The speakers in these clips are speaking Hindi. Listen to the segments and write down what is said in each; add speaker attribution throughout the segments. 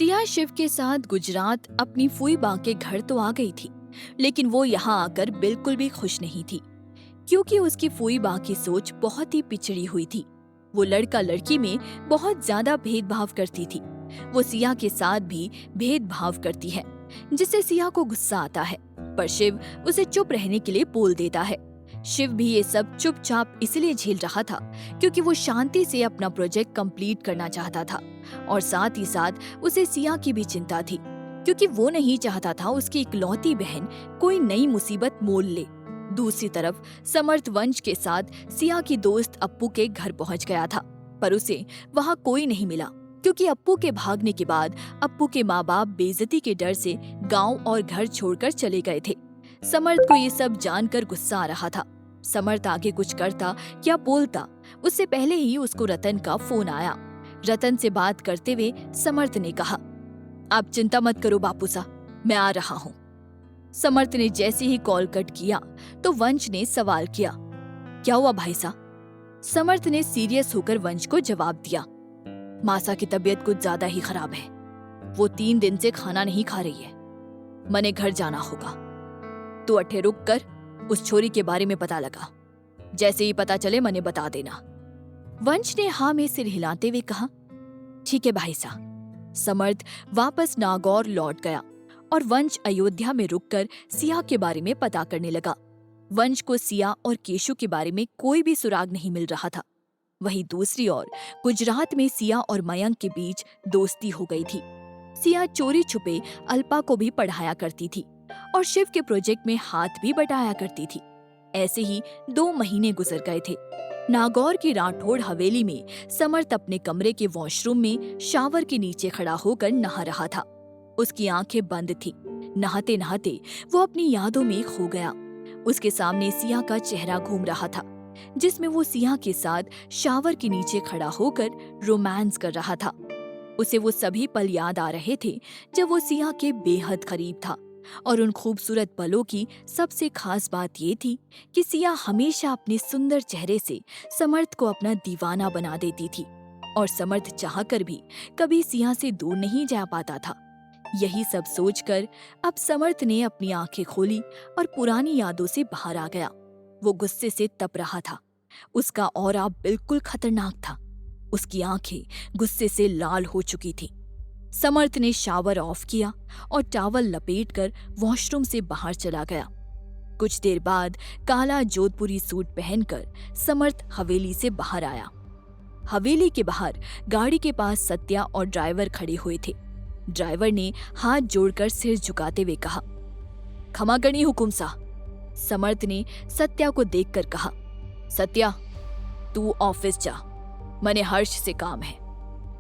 Speaker 1: सिया शिव के साथ गुजरात अपनी फूई बा के घर तो आ गई थी, लेकिन वो यहाँ आकर बिल्कुल भी खुश नहीं थी, क्योंकि उसकी फूई बा की सोच बहुत ही पिछड़ी हुई थी। वो लड़का लड़की में बहुत ज्यादा भेदभाव करती थी। वो सिया के साथ भी भेदभाव करती है, जिससे सिया को गुस्सा आता है, पर शिव उसे चुप रहने के लिए बोल देता है। शिव भी ये सब चुपचाप इसलिए झेल रहा था क्योंकि वो शांति से अपना प्रोजेक्ट कंप्लीट करना चाहता था, और साथ ही साथ उसे सिया की भी चिंता थी, क्योंकि वो नहीं चाहता था उसकी इकलौती बहन कोई नई मुसीबत मोल ले। दूसरी तरफ समर्थ वंश के साथ सिया की दोस्त अप्पू के घर पहुंच गया था, पर उसे वहां कोई नहीं मिला, क्योंकि अप्पू के भागने के बाद अप्पू के माँ बाप बेइज्जती के डर से गांव और घर छोड़कर चले गए थे। समर्थ को ये सब जानकर गुस्सा आ रहा था। समर्थ आगे कुछ करता या बोलता, उससे पहले ही उसको रतन का फोन आया। रतन से बात करते हुए समर्थ ने कहा, आप चिंता मत करो बापूसा, मैं आ रहा हूँ। समर्थ ने जैसे ही कॉल कट किया तो वंश ने सवाल किया, क्या हुआ भाई साहब? समर्थ ने सीरियस होकर वंश को जवाब दिया, मासा की तबीयत कुछ ज्यादा ही खराब है। वो 3 दिन से खाना नहीं खा रही है। मने घर जाना होगा। तू अठे रुक कर उस छोरी के बारे में पता लगा। जैसे ही पता चले मने बता देना। वंश ने हाँ में सिर हिलाते हुए कहा, ठीक है भाई साहब। समर्थ वापस नागौर लौट गया और वंश अयोध्या में रुककर सिया के बारे में पता करने लगा। वंश को सिया और केशु के बारे में कोई भी सुराग नहीं मिल रहा था। वहीं दूसरी ओर गुजरात में सिया और मयंक के बीच दोस्ती हो गई थी। सिया चोरी छुपे अल्पा को भी पढ़ाया करती थी और शिव के प्रोजेक्ट में हाथ भी बटाया करती थी। ऐसे ही 2 महीने गुजर गए थे। नागौर की राठौड़ हवेली में समर्थ अपने कमरे के वॉशरूम में शावर के नीचे खड़ा होकर नहा रहा था। उसकी आंखें बंद थी। नहाते नहाते वो अपनी यादों में खो गया। उसके सामने सिया का चेहरा घूम रहा था, जिसमें वो सिया के साथ शावर के नीचे खड़ा होकर रोमांस कर रहा था। उसे वो सभी पल याद आ रहे थे जब वो सिया के बेहद करीब था, और उन खूबसूरत पलों की सबसे खास बात ये थी कि सिया हमेशा अपने सुंदर चेहरे से समर्थ को अपना दीवाना बना देती थी, और समर्थ चाहकर भी कभी सिया से दूर नहीं जा पाता था। यही सब सोचकर अब समर्थ ने अपनी आंखें खोली और पुरानी यादों से बाहर आ गया। वो गुस्से से तप रहा था। उसका ऑरा बिल्कुल खतरनाक था। उसकी आंखें गुस्से से लाल हो चुकी थी। समर्थ ने शावर ऑफ किया और टॉवल लपेटकर वॉशरूम से बाहर चला गया। कुछ देर बाद काला जोधपुरी सूट पहनकर समर्थ हवेली से बाहर आया। हवेली के बाहर गाड़ी के पास सत्या और ड्राइवर खड़े हुए थे। ड्राइवर ने हाथ जोड़कर सिर झुकाते हुए कहा, क्षमा करनी हुकुम सा। समर्थ ने सत्या को देखकर कहा, सत्या तू ऑफिस जा, मने हर्ष से काम है,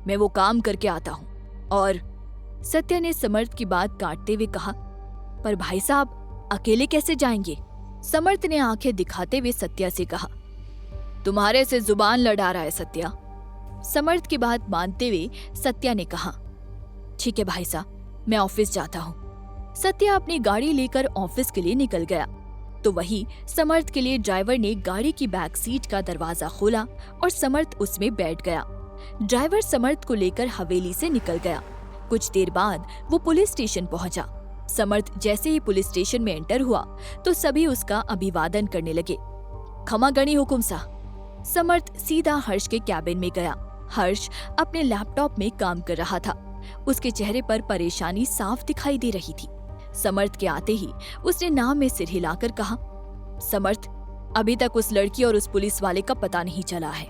Speaker 1: मैं वो काम करके आता हूँ। और सत्या ने समर्थ की बात काटते हुए कहा, पर भाई साहब अकेले कैसे जाएंगे? समर्थ ने आंखें दिखाते हुए सत्या से कहा, तुम्हारे से जुबान लड़ा रहा है सत्या। समर्थ की बात मानते हुए सत्या ने कहा, ठीक है भाई साहब, मैं ऑफिस जाता हूँ। सत्या अपनी गाड़ी लेकर ऑफिस के लिए निकल गया तो वही समर्थ के लिए ड्राइवर ने गाड़ी की बैक सीट का दरवाजा खोला और समर्थ उसमें बैठ गया। ड्राइवर समर्थ को लेकर हवेली से निकल गया। कुछ देर बाद वो पुलिस स्टेशन पहुंचा। समर्थ जैसे ही पुलिस स्टेशन में एंटर हुआ तो सभी उसका अभिवादन करने लगे। क्षमा गणी हुकुम सा। समर्थ सीधा हर्ष के कैबिन में गया। हर्ष अपने लैपटॉप में काम कर रहा था। उसके चेहरे पर परेशानी साफ दिखाई दे रही थी। समर्थ के आते ही उसने नाम में सिर हिलाकर कहा, समर्थ अभी तक उस लड़की और उस पुलिस वाले का पता नहीं चला है।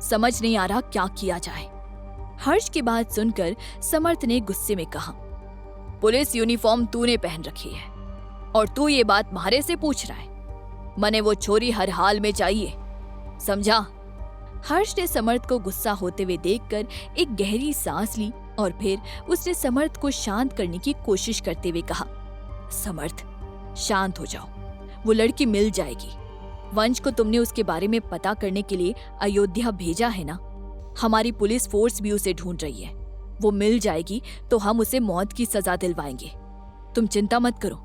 Speaker 1: समझ नहीं आ रहा क्या किया जाए। हर्ष की बात सुनकर समर्थ ने गुस्से में कहा, पुलिस यूनिफॉर्म तूने पहन रखी है और तू ये बात म्हारे से पूछ रहा है? मने वो छोरी हर हाल में चाहिए, समझा? हर्ष ने समर्थ को गुस्सा होते हुए देखकर एक गहरी सांस ली और फिर उसने समर्थ को शांत करने की कोशिश करते हुए कहा, समर्थ शांत हो जाओ, वो लड़की मिल जाएगी। वंश को तुमने उसके बारे में पता करने के लिए अयोध्या भेजा है ना? हमारी पुलिस फोर्स भी उसे ढूंढ रही है। वो मिल जाएगी तो हम उसे मौत की सजा दिलवाएंगे। तुम चिंता मत करो,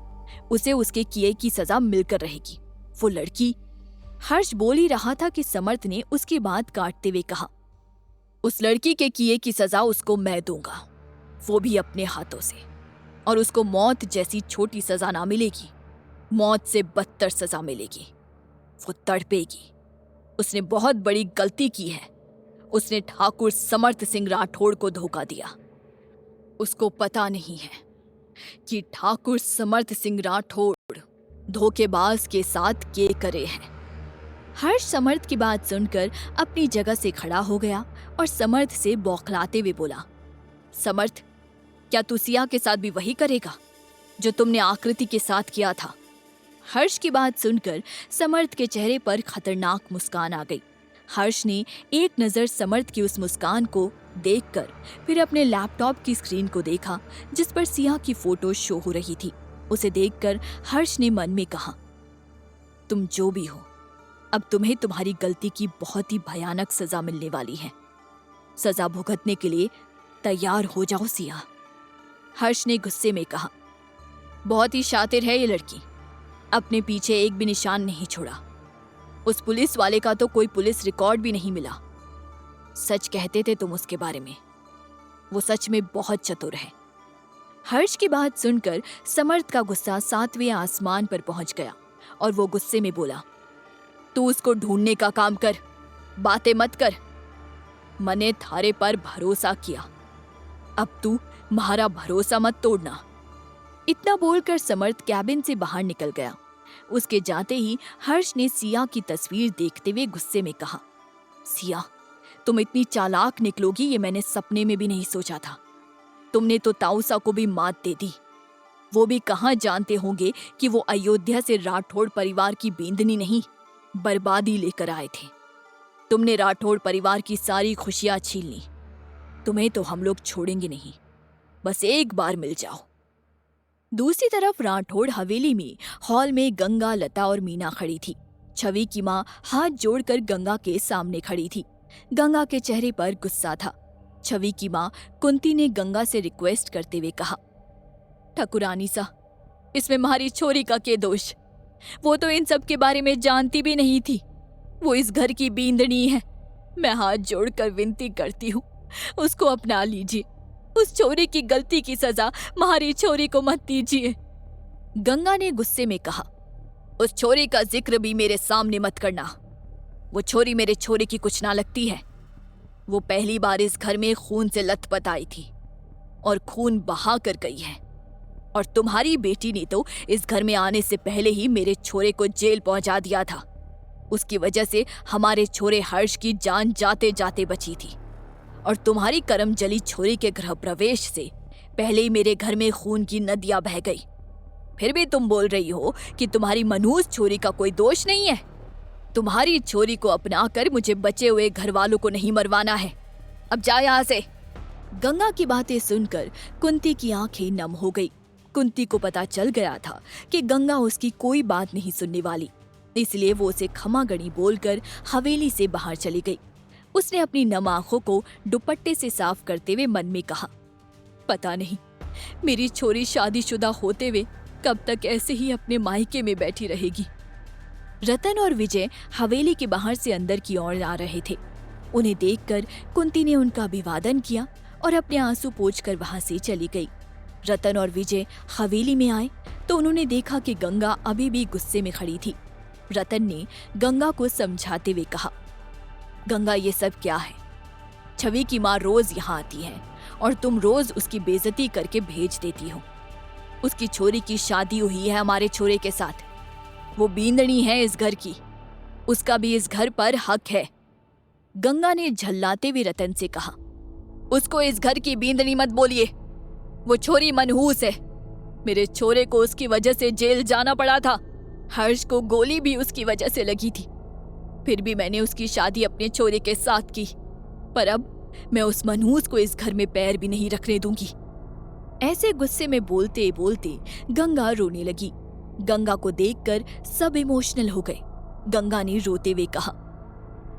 Speaker 1: उसे उसके किए की सजा मिलकर रहेगी। वो लड़की। हर्ष बोल ही रहा था कि समर्थ ने उसकी बात काटते हुए कहा, उस लड़की के किए की सजा उसको मैं दूंगा। वो भी अपने हाथों से। और उसको मौत जैसी छोटी सजा ना मिलेगी, मौत से बदतर सजा मिलेगी। वो तड़पेगी। उसने बहुत बड़ी गलती की है। उसने ठाकुर समर्थ सिंह राठौड़ को धोखा दिया। उसको पता नहीं है कि ठाकुर समर्थ सिंह राठौड़ धोखेबाज के साथ के करे हैं। हर्ष समर्थ की बात सुनकर अपनी जगह से खड़ा हो गया और समर्थ से बौखलाते हुए बोला, समर्थ, क्या तू सिया के साथ भी वही करेगा जो तुमने आकृति के साथ किया था? हर्ष की बात सुनकर समर्थ के चेहरे पर खतरनाक मुस्कान आ गई। हर्ष ने एक नज़र समर्थ की उस मुस्कान को देखकर फिर अपने लैपटॉप की स्क्रीन को देखा जिस पर सिया की फोटो शो हो रही थी। उसे देखकर हर्ष ने मन में कहा, तुम जो भी हो, अब तुम्हें तुम्हारी गलती की बहुत ही भयानक सजा मिलने वाली है। सजा भुगतने के लिए तैयार हो जाओ सिया। हर्ष ने गुस्से में कहा, बहुत ही शातिर है ये लड़की, अपने पीछे एक भी निशान नहीं छोड़ा। उस पुलिस वाले का तो कोई पुलिस रिकॉर्ड भी नहीं मिला। सच कहते थे तुम उसके बारे में, वो सच में बहुत चतुर है। हर्ष की बात सुनकर समर्थ का गुस्सा 7वें आसमान पर पहुंच गया और वो गुस्से में बोला, तू उसको ढूंढने का काम कर, बातें मत कर। मैंने थारे पर भरोसा किया, अब तू हमारा भरोसा मत तोड़ना। इतना बोलकर समर्थ कैबिन से बाहर निकल गया। उसके जाते ही हर्ष ने सिया की तस्वीर देखते हुए गुस्से में कहा, सिया, तुम इतनी चालाक निकलोगी ये मैंने सपने में भी नहीं सोचा था। तुमने तो ताऊसा को भी मात दे दी। वो भी कहाँ जानते होंगे कि वो अयोध्या से राठौड़ परिवार की बींदनी नहीं, बर्बादी लेकर आए थे। तुमने राठौड़ परिवार की सारी खुशियां छीन ली। तुम्हें तो हम लोग छोड़ेंगे नहीं, बस एक बार मिल जाओ। दूसरी तरफ राठौड़ हवेली में हॉल में गंगा, लता और मीना खड़ी थी। छवि की माँ हाथ जोड़कर गंगा के सामने खड़ी थी। गंगा के चेहरे पर गुस्सा था। छवि की माँ कुंती ने गंगा से रिक्वेस्ट करते हुए कहा, ठकुरानी सा, इसमें हमारी छोरी का क्या दोष? वो तो इन सब के बारे में जानती भी नहीं थी। वो इस घर की बींदनी है। मैं हाथ जोड़कर विनती करती हूँ, उसको अपना लीजिए। उस छोरी की गलती की सजा हमारी छोरी को मत दीजिए। गंगा ने गुस्से में कहा, उस छोरी का जिक्र भी मेरे सामने मत करना। वो छोरी मेरे छोरे की कुछ ना लगती है। वो पहली बार इस घर में खून से लथपथ आई थी और खून बहा कर गई है। और तुम्हारी बेटी ने तो इस घर में आने से पहले ही मेरे छोरे को जेल पहुंचा दिया था। उसकी वजह से हमारे छोरे हर्ष की जान जाते जाते बची थी। और तुम्हारी करमजली छोरी के गृह प्रवेश से पहले ही मेरे घर में खून की नदियां बह गई। फिर भी तुम बोल रही हो कि तुम्हारी मनहूस छोरी का कोई दोष नहीं है। तुम्हारी छोरी को अपनाकर मुझे बचे हुए घर वालों को नहीं मरवाना है। अब जा यहाँ से। गंगा की बातें सुनकर कुंती की आंखें नम हो गई। कुंती को पता चल गया था कि गंगा उसकी कोई बात नहीं सुनने वाली, इसलिए वो उसे क्षमागणी बोलकर हवेली से बाहर चली गई। उसने अपनी नम आंखों को दुपट्टे से साफ करते हुए मन में कहा, पता नहीं मेरी छोरी शादीशुदा होते हुए कब तक ऐसे ही अपने मायके में बैठी रहेगी। रतन और विजय हवेली के बाहर से अंदर की ओर आ रहे थे। उन्हें देखकर कुंती ने उनका अभिवादन किया और अपने आंसू पोंछकर वहां से चली गई। रतन और विजय हवेली में आए तो उन्होंने देखा कि गंगा अभी भी गुस्से में खड़ी थी। रतन ने गंगा को समझाते हुए कहा, गंगा, ये सब क्या है? छवि की माँ रोज यहाँ आती है और तुम रोज उसकी बेइज्जती करके भेज देती हो। उसकी छोरी की शादी हुई है हमारे छोरे के साथ। वो बींदनी है इस घर की, उसका भी इस घर पर हक है। गंगा ने झल्लाते हुए रतन से कहा, उसको इस घर की बींदनी मत बोलिए। वो छोरी मनहूस है। मेरे छोरे को उसकी वजह से जेल जाना पड़ा था। हर्ष को गोली भी उसकी वजह से लगी थी। फिर भी मैंने उसकी शादी अपने छोरे के साथ की, पर अब मैं उस मनहूस को इस घर में पैर भी नहीं रखने दूंगी। ऐसे गुस्से में बोलते बोलते गंगा रोने लगी। गंगा को देखकर सब इमोशनल हो गए। गंगा ने रोते हुए कहा,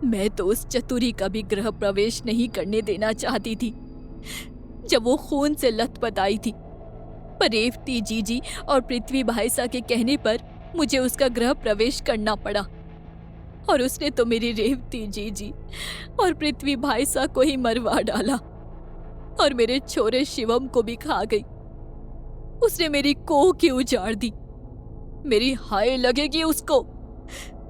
Speaker 1: मैं तो उस चतुरी का भी गृह प्रवेश नहीं करने देना चाहती थी जब वो खून से लथपथ आई थी, पर रेवती जीजी और पृथ्वी भाईसा के कहने पर मुझे उसका गृह प्रवेश करना पड़ा। और उसने तो मेरी रेवती जीजी और पृथ्वी भाईसा को ही मरवा डाला। और मेरे छोरे शिवम को भी खा गई। उसने मेरी कोह की उजाड़ दी। मेरी हाय लगेगी उसको।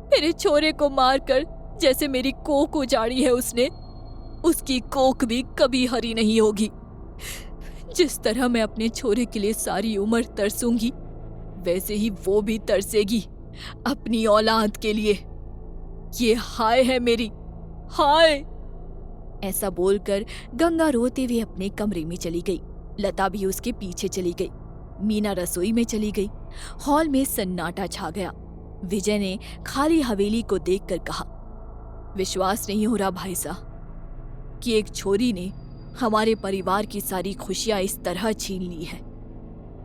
Speaker 1: मेरे छोरे को मारकर जैसे मेरी कोख उजाड़ी है उसने, उसकी कोख भी कभी हरी नहीं होगी। जिस तरह मैं अपने छोरे के लिए सारी उम्र तरसूंगी, वैसे ही वो भी तरसेगी अपनी औलाद के लिए। ये हाय है मेरी, हाय। ऐसा बोलकर गंगा रोते हुए अपने कमरे में चली गई। लता भी उसके पीछे चली गई। मीना रसोई में चली गई। हॉल में सन्नाटा छा गया। विजय ने खाली हवेली को देखकर कहा, विश्वास नहीं हो रहा भाई साहब कि एक छोरी ने हमारे परिवार की सारी खुशियां इस तरह छीन ली है।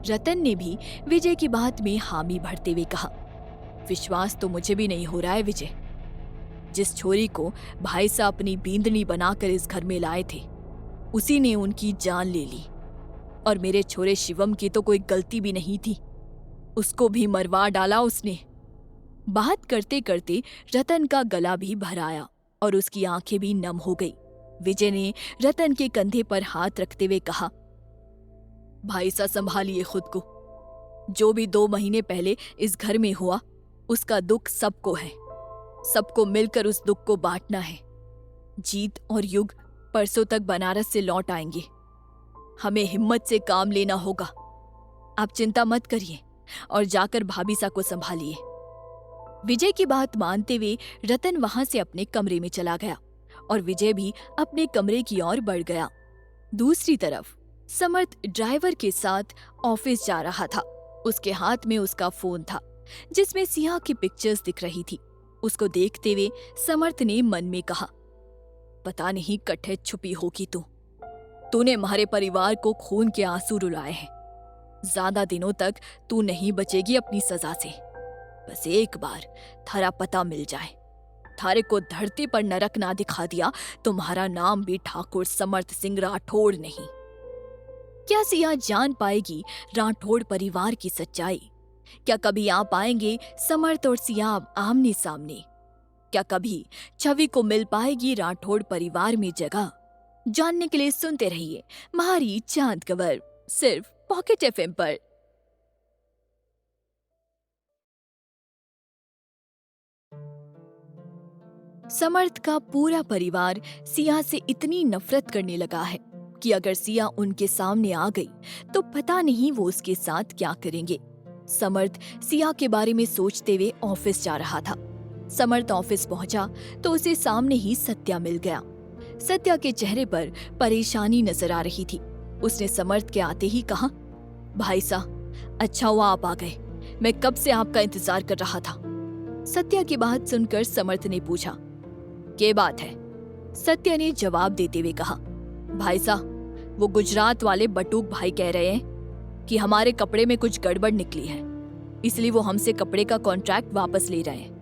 Speaker 1: रतन ने भी विजय की बात में हामी भरते हुए कहा, विश्वास तो मुझे भी नहीं हो रहा है विजय। जिस छोरी को भाई साहब अपनी बींदनी बनाकर इस घर में लाए थे, उसी ने उनकी जान ले ली। और मेरे छोरे शिवम की तो कोई गलती भी नहीं थी, उसको भी मरवा डाला उसने। बात करते करते रतन का गला भी भर आया और उसकी आंखें भी नम हो गई। विजय ने रतन के कंधे पर हाथ रखते हुए कहा, भाई साहब संभालिए खुद को। जो भी 2 महीने पहले इस घर में हुआ, उसका दुख सबको है। सबको मिलकर उस दुख को बांटना है। जीत और युग परसों तक बनारस से लौट आएंगे। हमें हिम्मत से काम लेना होगा। आप चिंता मत करिए और जाकर भाभी सा को संभालिए। विजय की बात मानते हुए रतन वहां से अपने कमरे में चला गया और विजय भी अपने कमरे की ओर बढ़ गया। दूसरी तरफ समर्थ ड्राइवर के साथ ऑफिस जा रहा था। उसके हाथ में उसका फोन था जिसमें सिया की पिक्चर्स दिख रही थी। उसको देखते हुए समर्थ ने मन में कहा, पता नहीं कट्ठे छुपी होगी तूने हमारे परिवार को खून के आंसू रुलाए हैं। ज्यादा दिनों तक तू नहीं बचेगी अपनी सजा से। बस एक बार थारा पता मिल जाए, थारे को धरती पर नरक ना दिखा दिया, तुम्हारा नाम भी ठाकुर समर्थ सिंह राठौड़ नहीं। क्या सिया जान पाएगी राठौड़ परिवार की सच्चाई? क्या कभी आ पाएंगे समर्थ और सिया आमने सामने? क्या कभी छवि को मिल पाएगी राठौड़ परिवार में जगह? जानने के लिए सुनते रहिए महारी चांद कवर, सिर्फ पॉकेट एफएम पर। समर्थ का पूरा परिवार सिया से इतनी नफरत करने लगा है कि अगर सिया उनके सामने आ गई तो पता नहीं वो उसके साथ क्या करेंगे। समर्थ सिया के बारे में सोचते हुए ऑफिस जा रहा था। समर्थ ऑफिस पहुंचा तो उसे सामने ही सत्या मिल गया। सत्या के चेहरे पर परेशानी नजर आ रही थी। उसने समर्थ के आते ही कहा, भाई साहब अच्छा हुआ आप आ गए, मैं कब से आपका इंतजार कर रहा था। सत्या की बात सुनकर समर्थ ने पूछा, क्या बात है? सत्या ने जवाब देते हुए कहा, भाई साहब वो गुजरात वाले बटूक भाई कह रहे हैं कि हमारे कपड़े में कुछ गड़बड़ निकली है, इसलिए वो हमसे कपड़े का कॉन्ट्रैक्ट वापस ले रहे हैं।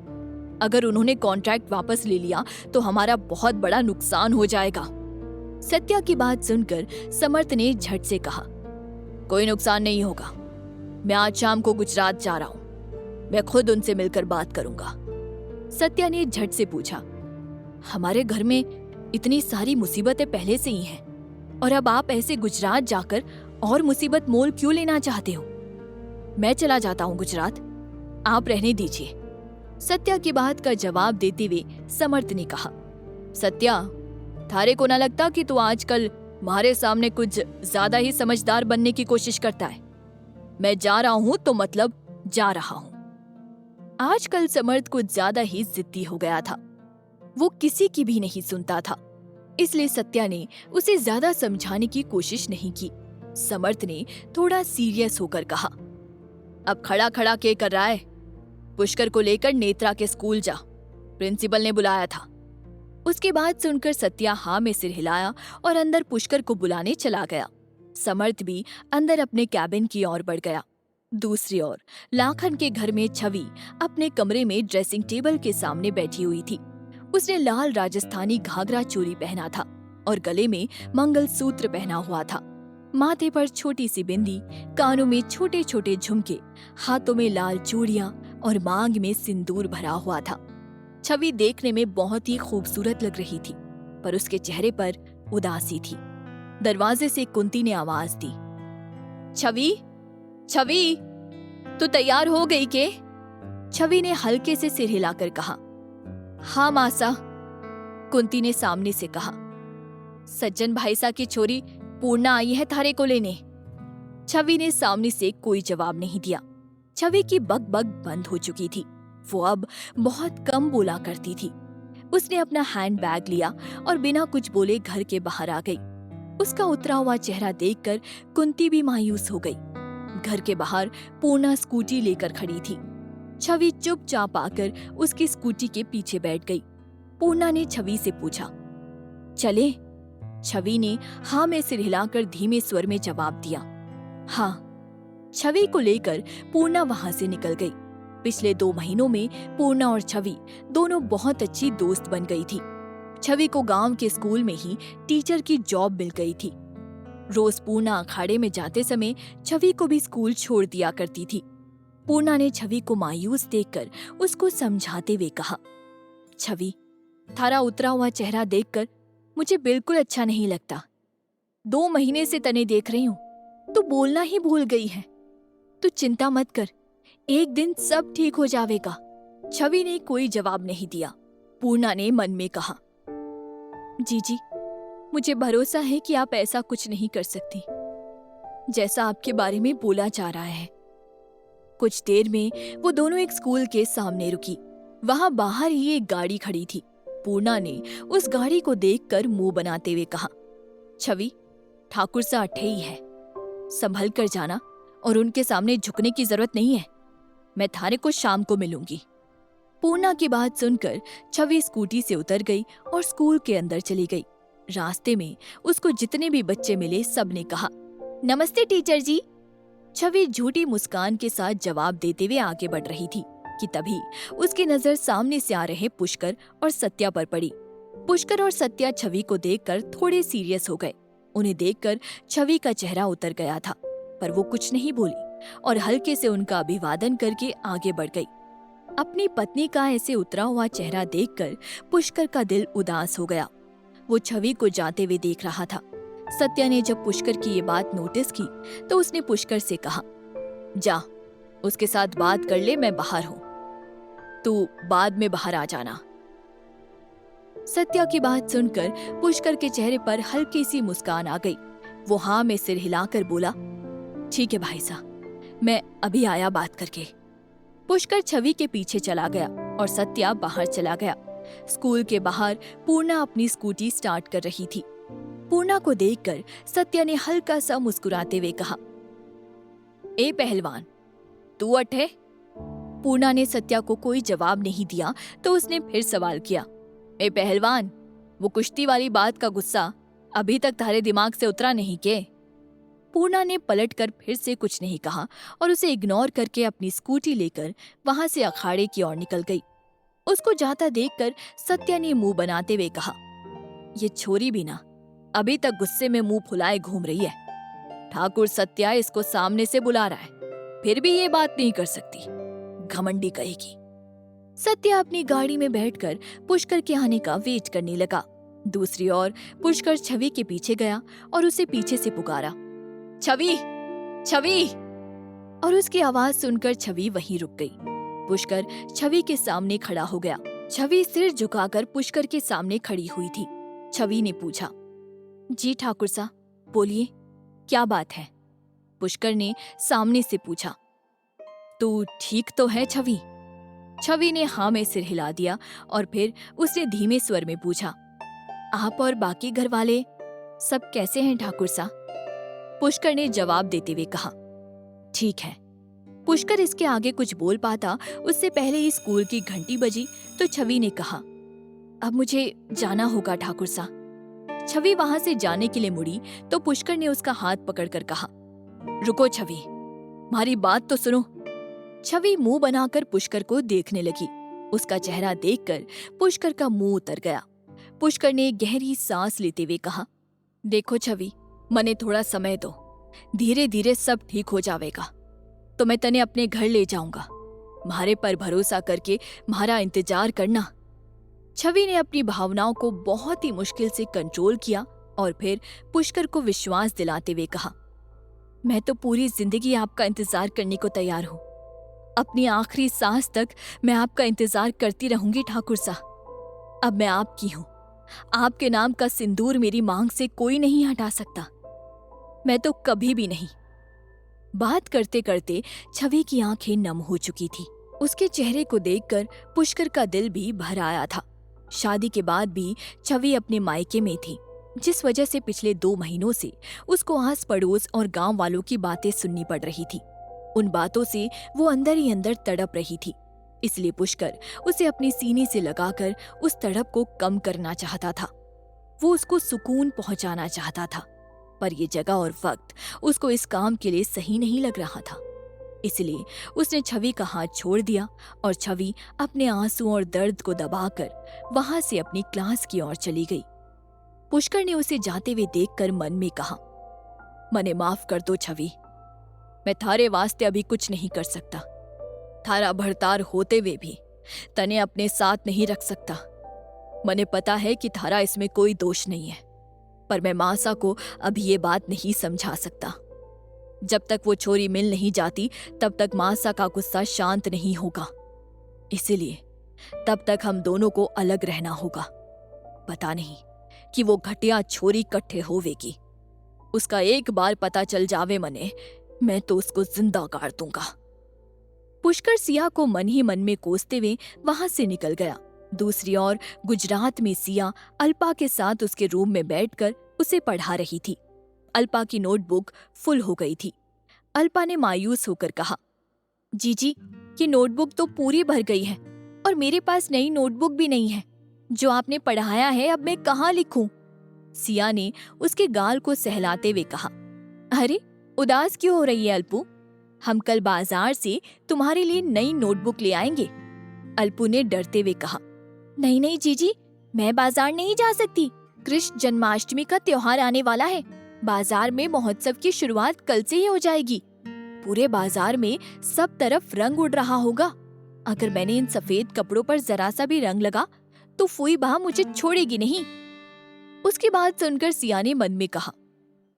Speaker 1: अगर उन्होंने कॉन्ट्रैक्ट वापस ले लिया तो हमारा बहुत बड़ा नुकसान हो जाएगा। सत्या की बात सुनकर समर्थ ने झट से कहा, कोई नुकसान नहीं होगा, मैं आज शाम को गुजरात जा रहा हूँ, मैं खुद उनसे मिलकर बात करूंगा। सत्या ने झट से पूछा, हमारे घर में इतनी सारी मुसीबतें पहले से ही हैं और अब आप ऐसे गुजरात जाकर और मुसीबत मोल क्यों लेना चाहते हो? मैं चला जाता हूँ गुजरात, आप रहने दीजिए। सत्या की बात का जवाब देते हुए समर्थ ने कहा, सत्या थारे को ना लगता कि तू आजकल हमारे सामने कुछ ज्यादा ही समझदार बनने की कोशिश करता है? मैं जा रहा हूँ तो मतलब जा रहा हूँ। आजकल समर्थ कुछ ज्यादा ही जिद्दी हो गया था। वो किसी की भी नहीं सुनता था, इसलिए सत्या ने उसे ज्यादा समझाने की कोशिश नहीं की। समर्थ ने थोड़ा सीरियस होकर कहा, अब खड़ा खड़ा क्या कर रहा है? पुष्कर को लेकर नेत्रा के स्कूल जा, प्रिंसिपल ने बुलाया था। उसके बाद सुनकर सत्या हाँ में सिर हिलाया और अंदर पुष्कर को बुलाने चला गया। समर्थ भी अंदर अपने कैबिन की ओर बढ़ गया। दूसरी ओर लाखन के घर में छवि अपने कमरे में ड्रेसिंग टेबल के सामने बैठी हुई थी। उसने लाल राजस्थानी घाघरा चोली पहना था और गले में मंगलसूत्र पहना हुआ था। माथे पर छोटी सी बिंदी, कानों में छोटे छोटे झुमके, हाथों में लाल चूड़ियां और मांग में सिंदूर भरा हुआ था। छवि देखने में बहुत ही खूबसूरत लग रही थी, पर उसके चेहरे पर उदासी थी। दरवाजे से कुंती ने आवाज दी, छवि, छवि, तू तैयार हो गई के? छवि ने हल्के से सिर हिलाकर कहा, हाँ मासा। कुंती ने सामने से कहा, सज्जन भाईसा की छोरी पूर्णा आई है थारे को लेने। छवि ने सामने से कोई जवाब नहीं दिया। छवि की बक-बक बंद हो चुकी थी। वो अब बहुत कम बोला करती थी। उसने अपना हैंड बैग लिया और बिना कुछ बोले घर के बाहर आ गई। उसका उतरा हुआ चेहरा देखकर कुंती भी मायूस हो गई। घर के बाहर पूर्णा स्कूटी लेकर खड़ी थी। छवि चुपचाप आकर उसकी स्कूटी के पीछे बैठ गई। पूर्णा ने छवि से पूछा, चले? छवि ने हाँ में सिर हिलाकर धीमे स्वर में जवाब दिया, हाँ। छवि को लेकर पूर्णा वहां से निकल गई। पिछले 2 महीनों में पूर्णा और छवि दोनों बहुत अच्छी दोस्त बन गई थी। छवि को गांव के स्कूल में ही टीचर की जॉब मिल गई थी। रोज पूर्णा अखाड़े में जाते समय छवि को भी स्कूल छोड़ दिया करती थी। पूर्णा ने छवि को मायूस देखकर उसको समझाते हुए कहा, छवि, थारा उतरा हुआ चेहरा देखकर मुझे बिल्कुल अच्छा नहीं लगता। 2 महीने से तने देख रही हूँ, तू बोलना ही भूल गई है। तू चिंता मत कर, एक दिन सब ठीक हो जाएगा। छवि ने कोई जवाब नहीं दिया। पूर्णा ने मन में कहा, जीजी, मुझे भरोसा है कि आप ऐसा कुछ नहीं कर सकती जैसा आपके बारे में बोला जा रहा है। कुछ देर में वो दोनों एक स्कूल के सामने रुकी। वहां बाहर ही एक गाड़ी खड़ी थी। पूर्णा ने उस गाड़ी को देखकर मुंह बनाते हुए कहा, छवि, ठाकुर सा अट्ठे ही है, संभल कर जाना और उनके सामने झुकने की जरूरत नहीं है। मैं थारे को शाम को मिलूंगी। पूर्णा की बात सुनकर छवि स्कूटी से उतर गई और स्कूल के अंदर चली गई। रास्ते में उसको जितने भी बच्चे मिले सबने कहा, नमस्ते टीचर जी। छवि झूठी मुस्कान के साथ जवाब देते हुए आगे बढ़ रही थी कि तभी उसकी नजर सामने से आ रहे पुष्कर और सत्या पर पड़ी। पुष्कर और सत्या छवि को देखकर थोड़े सीरियस हो गए। उन्हें देखकर छवि का चेहरा उतर गया था, पर वो कुछ नहीं बोली और हल्के से उनका अभिवादन करके आगे बढ़ गई। अपनी पत्नी का ऐसे उतरा हुआ चेहरा देखकर पुष्कर का दिल उदास हो गया। वो छवि को जाते हुए देख रहा था। सत्या ने जब पुष्कर की ये बात नोटिस की तो उसने पुष्कर से कहा, जा, उसके साथ बात कर ले, मैं बाहर हूं, तू बाद में बाहर आ जाना। सत्या की बात सुनकर पुष्कर के चेहरे पर हल्की सी मुस्कान आ गई। वो हाँ में सिर हिलाकर बोला, ठीक है भाई साहब, मैं अभी आया बात करके। पुष्कर छवि के पीछे चला गया और सत्या बाहर चला गया। स्कूल के बाहर पूर्णा अपनी स्कूटी स्टार्ट कर रही थी। पूर्णा को देखकर सत्या ने हल्का सा मुस्कुराते हुए कहा, ए पहलवान, तू अट्ठे? पूर्णा ने सत्या को कोई जवाब नहीं दिया तो उसने फिर सवाल किया, ए पहलवान, वो कुश्ती वाली बात का गुस्सा अभी तक थारे दिमाग से उतरा नहीं के? पूर्णा ने पलटकर फिर से कुछ नहीं कहा और उसे इग्नोर करके अपनी स्कूटी लेकर वहां से अखाड़े की ओर निकल गई। उसको जाता देखकर सत्या ने मुंह बनाते हुए कहा, ये छोरी भी ना अभी तक गुस्से में मुंह फुलाए घूम रही है। ठाकुर सत्या इसको सामने से बुला रहा है, फिर भी ये बात नहीं कर सकती, घमंडी कहेगी। सत्या अपनी गाड़ी में बैठकर पुष्कर के आने का वेट करने लगा। दूसरी ओर पुष्कर छवि के पीछे गया और उसे पीछे से पुकारा, छवि, छवि। और उसकी आवाज सुनकर छवि वहीं रुक गई। पुष्कर छवि के सामने खड़ा हो गया। छवि सिर झुकाकर पुष्कर के सामने खड़ी हुई थी। छवि ने पूछा, जी ठाकुर साहब, बोलिए, क्या बात है? पुष्कर ने सामने से पूछा, तू ठीक तो है छवि? छवि ने हाँ में सिर हिला दिया और फिर उसने धीमे स्वर में पूछा, आप और बाकी घर वाले सब कैसे हैं ठाकुर साहब? पुष्कर ने जवाब देते हुए कहा, ठीक है। पुष्कर इसके आगे कुछ बोल पाता उससे पहले ही स्कूल की घंटी बजी तो छवि ने कहा, अब मुझे जाना होगा ठाकुर साहब। छवि वहां से जाने के लिए मुड़ी तो पुष्कर ने उसका हाथ पकड़कर कहा, रुको छवि, हमारी बात तो सुनो। छवि मुंह बनाकर पुष्कर को देखने लगी। उसका चेहरा देखकर पुष्कर का मुंह उतर गया। पुष्कर ने गहरी सांस लेते हुए कहा, देखो छवि, मने थोड़ा समय दो, धीरे धीरे सब ठीक हो जाएगा, तो मैं तने अपने घर ले जाऊंगा। म्हारे पर भरोसा करके म्हारा इंतजार करना। छवि ने अपनी भावनाओं को बहुत ही मुश्किल से कंट्रोल किया और फिर पुष्कर को विश्वास दिलाते हुए कहा, मैं तो पूरी जिंदगी आपका इंतजार करने को तैयार हूँ। अपनी आखिरी सांस तक मैं आपका इंतजार करती रहूंगी ठाकुर साहब। अब मैं आपकी हूँ। आपके नाम का सिंदूर मेरी मांग से कोई नहीं हटा सकता। मैं तो कभी भी नहीं। बात करते करते छवि की आंखें नम हो चुकी थी। उसके चेहरे को देखकर पुष्कर का दिल भी भर आया था। शादी के बाद भी छवि अपने मायके में थी, जिस वजह से पिछले 2 महीनों से उसको आस पड़ोस और गांव वालों की बातें सुननी पड़ रही थी। उन बातों से वो अंदर ही अंदर तड़प रही थी। इसलिए पुष्कर उसे अपने सीने से लगाकर उस तड़प को कम करना चाहता था। वो उसको सुकून पहुंचाना चाहता था, पर यह जगह और वक्त उसको इस काम के लिए सही नहीं लग रहा था। इसलिए उसने छवि का हाथ छोड़ दिया और छवि अपने आंसू और दर्द को दबाकर वहां से अपनी क्लास की ओर चली गई। पुष्कर ने उसे जाते हुए देखकर मन में कहा, मने माफ कर दो छवि, मैं थारे वास्ते अभी कुछ नहीं कर सकता। थारा भरतार होते हुए भी तने अपने साथ नहीं रख सकता। मने पता है कि थारा इसमें कोई दोष नहीं है, पर मैं मासा को अभी ये बात नहीं समझा सकता। जब तक वो छोरी मिल नहीं जाती तब तक मासा का गुस्सा शांत नहीं होगा। इसीलिए तब तक हम दोनों को अलग रहना होगा। पता नहीं कि वो घटिया छोरी कट्ठे होवेगी। उसका एक बार पता चल जावे मने, मैं तो उसको जिंदा गाड़ दूंगा। पुष्कर सिया को मन ही मन में कोसते हुए वहां से निकल गया। दूसरी ओर गुजरात में सिया अल्पा के साथ उसके रूम में बैठकर उसे पढ़ा रही थी। अल्पा की नोटबुक फुल हो गई थी। अल्पा ने मायूस होकर कहा, जीजी, ये नोटबुक तो पूरी भर गई है और मेरे पास नई नोटबुक भी नहीं है। जो आपने पढ़ाया है अब मैं कहाँ लिखूं? सिया ने उसके गाल को सहलाते हुए कहा, अरे उदास क्यों हो रही है अल्पू? हम कल बाजार से तुम्हारे लिए नई नोटबुक ले आएंगे। अल्पू ने डरते हुए कहा, नहीं नहीं जीजी, मैं बाजार नहीं जा सकती। कृष्ण जन्माष्टमी का त्योहार आने वाला है। बाजार में महोत्सव की शुरुआत कल से ही हो जाएगी। पूरे बाजार में सब तरफ रंग उड़ रहा होगा। अगर मैंने इन सफेद कपड़ों पर जरा सा भी रंग लगा तो फूई बा मुझे छोड़ेगी नहीं। उसकी बात सुनकर सिया ने मन में कहा,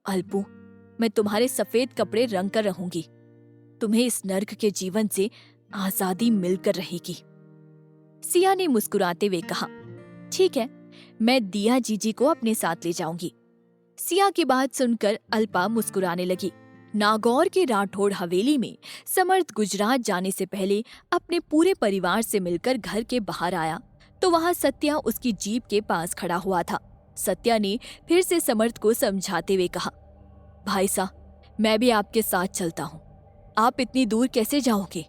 Speaker 1: अल्पू, मैं तुम्हारे सफेद कपड़े रंग कर रहूंगी। तुम्हें इस नर्क के जीवन से आजादी मिलकर रहेगी। सिया ने मुस्कुराते हुए कहा, ठीक है, मैं दिया जीजी को अपने साथ ले जाऊंगी। सिया की बात सुनकर अल्पा मुस्कुराने लगी। नागौर की राठौड़ हवेली में समर्थ गुजरात जाने से पहले अपने पूरे परिवार से मिलकर घर के बाहर आया तो वहां सत्या उसकी जीप के पास खड़ा हुआ था। सत्या ने फिर से समर्थ को समझाते हुए कहा, भाई साहब, मैं भी आपके साथ चलता हूँ। आप इतनी दूर कैसे जाओगे?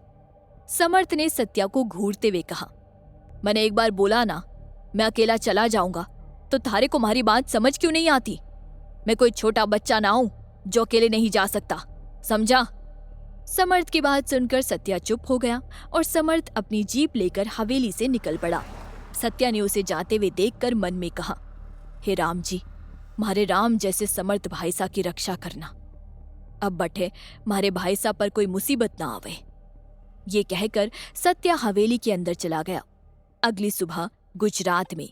Speaker 1: समर्थ ने सत्या को घूरते हुए कहा, मैंने एक बार बोला ना, मैं अकेला चला जाऊंगा, तो थारे को हमारी बात समझ क्यों नहीं आती? मैं कोई छोटा बच्चा ना हूं जो अकेले नहीं जा सकता, समझा? समर्थ की बात सुनकर सत्या चुप हो गया और समर्थ अपनी जीप लेकर हवेली से निकल पड़ा। सत्या ने उसे जाते हुए देखकर मन में कहा, हे राम जी, मारे राम जैसे समर्थ भाईसा की रक्षा करना। अब बटे मारे भाईसा पर कोई मुसीबत ना आवे। ये कहकर सत्या हवेली के अंदर चला गया। अगली सुबह गुजरात में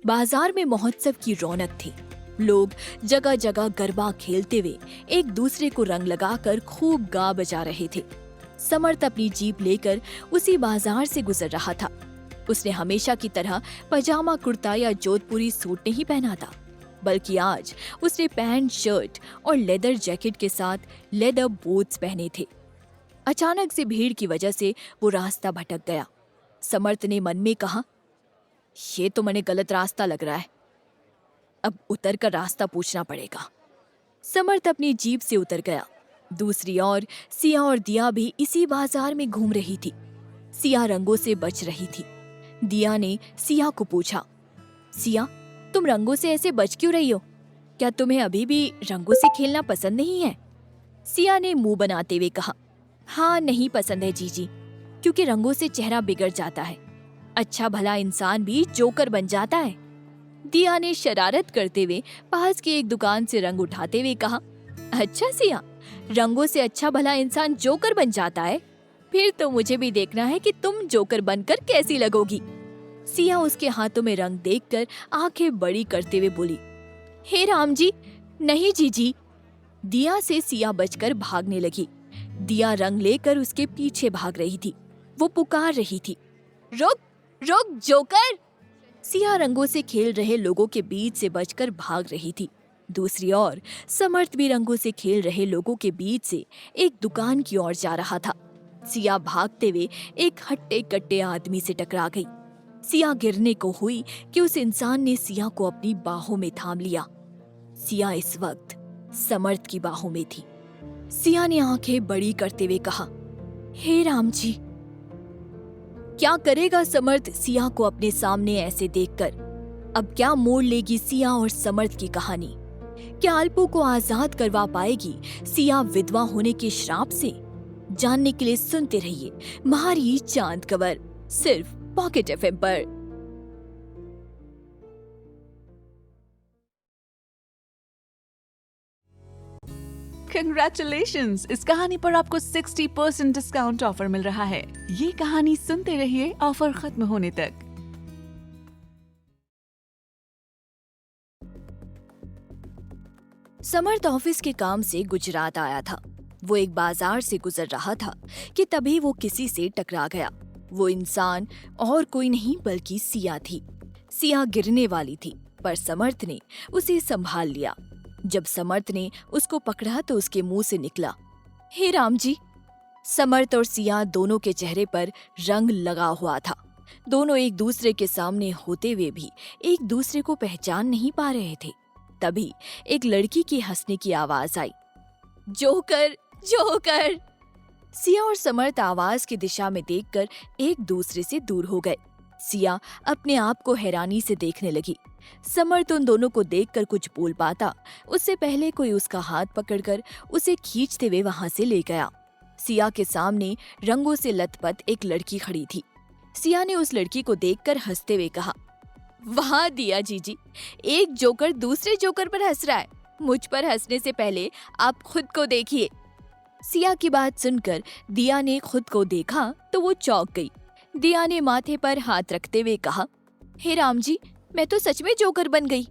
Speaker 1: बाजार में महोत्सव की रौनक थी। लोग जगह जगह गरबा खेलते हुए एक दूसरे को रंग लगाकर खूब गा बजा रहे थे। समर्थ अपनी जीप लेकर उसी बाजार से गुजर रहा था। उसने हमेशा की तरह पजामा कुर्ता या जोधपुरी सूट नहीं पहना था, बल्कि आज उसने पैंट शर्ट और लेदर जैकेट के साथ लेदर बूट्स पहने थे। अचानक से भीड़ की वजह से वो रास्ता भटक गया। समर्थ ने मन में कहा, ये तो मैंने गलत रास्ता लग रहा है, अब उतर कर रास्ता पूछना पड़ेगा। समर्थ अपनी जीप से उतर गया। दूसरी ओर सिया और दिया भी इसी बाजार में घूम रही थी। सिया रंगों से बच रही थी। दिया ने सिया को पूछा, सिया, तुम रंगों से ऐसे बच क्यों रही हो? क्या तुम्हें अभी भी रंगों से खेलना पसंद नहीं है? सिया ने मुंह बनाते हुए कहा, हाँ, नहीं पसंद है जीजी, क्योंकि रंगों से चेहरा बिगड़ जाता है। अच्छा भला इंसान भी जोकर बन जाता है। दिया ने शरारत करते हुए पास की एक दुकान से रंग उठाते हुए कहा, अच्छा सिया, रंगों से अच्छा भला इंसान जोकर बन जाता है? फिर तो मुझे भी देखना है कि तुम जोकर बनकर कैसी लगोगी। सिया उसके हाथों में रंग देखकर आंखें बड़ी करते हुए बोली, हे राम जी, नहीं जीजी। दिया से सिया बचकर भागने लगी। दिया रंग लेकर उसके पीछे भाग रही थी। वो पुकार रही थी, रुक रुक जोकर। सिया रंगों से खेल रहे लोगों के बीच से बचकर भाग रही थी। दूसरी ओर समर्थ भी रंगों से खेल रहे लोगों के बीच से एक दुकान की ओर जा रहा था। सिया भागते हुए एक हट्टे कट्टे आदमी से टकरा गई। सिया गिरने को हुई कि उस इंसान ने सिया को अपनी बाहों में थाम लिया। सिया इस वक्त समर्थ की बाहों में थी। सिया ने आंखें बड़ी करते हुए कहा, हे राम जी। क्या करेगा समर्थ सिया को अपने सामने ऐसे देखकर? अब क्या मोड़ लेगी सिया और समर्थ की कहानी? क्या अल्पू को आजाद करवा पाएगी सिया विधवा होने के श्राप से? जानने के लिए सुनते रहिए महारी चांद कवर, सिर्फ पॉकेट एफएम पर।
Speaker 2: कंग्रेचुलेशंस! इस कहानी पर आपको 60% डिस्काउंट ऑफर मिल रहा है। ये कहानी सुनते रहिए ऑफर खत्म होने तक।
Speaker 1: समर्थ ऑफिस के काम से गुजरात आया था। वो एक बाजार से गुजर रहा था कि तभी वो किसी से टकरा गया। वो इंसान और कोई नहीं बल्कि सिया थी। सिया गिरने वाली थी, पर समर्थ ने उसे संभाल लिया। जब समर्थ ने उसको पकड़ा तो उसके मुंह से निकला, हे राम जी। समर्थ और सिया दोनों के चेहरे पर रंग लगा हुआ था। दोनों एक दूसरे के सामने होते हुए भी एक दूसरे को पहचान नहीं पा रहे थे। तभी एक लड़की के हंसने की आवाज आई, जोकर जोकर। सिया और समर्थ आवाज की दिशा में देखकर एक दूसरे से दूर हो गए। सिया अपने आप को हैरानी से देखने लगी। समर्थ उन दोनों को देखकर कुछ बोल पाता उससे पहले कोई उसका हाथ पकड़कर उसे खींचते हुए वहां से ले गया। सिया के सामने रंगों से लथपथ एक लड़की खड़ी थी। सिया ने उस लड़की को देखकर हंसते हुए कहा, वाह दिया जीजी, एक जोकर दूसरे जोकर पर हंस रहा है। मुझ पर हंसने से पहले आप खुद को देखिए। सिया की बात सुनकर दिया ने खुद को देखा तो वो चौंक गई। दिया ने माथे पर हाथ रखते हुए कहा, हे राम जी, मैं तो सच में जोकर बन गई।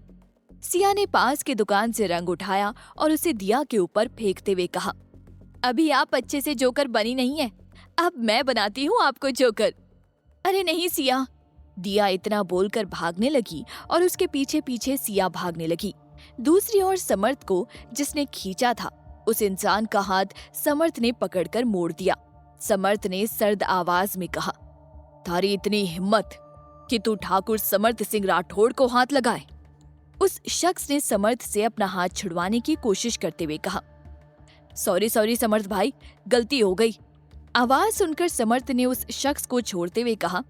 Speaker 1: सिया ने पास के दुकान से रंग उठाया और उसे दिया के ऊपर फेंकते हुए कहा, अभी आप अच्छे से जोकर बनी नहीं है, अब मैं बनाती हूँ आपको जोकर। अरे नहीं सिया। दिया इतना बोलकर भागने लगी और उसके पीछे पीछे सिया भागने लगी। दूसरी ओर समर्थ को जिसने खींचा था उस इंसान का हाथ समर्थ ने पकड़कर मोड़ दिया। समर्थ ने सर्द आवाज में कहा, थारी इतनी हिम्मत कि तू ठाकुर समर्थ सिंह राठौड़ को हाथ लगाए। उस शख्स ने समर्थ से अपना हाथ छुड़वाने की कोशिश करते हुए कहा, सॉरी सॉरी समर्थ भाई, गलती हो गई। आवाज सुनकर समर्थ ने उस शख्स को छोड़ते हुए कहा,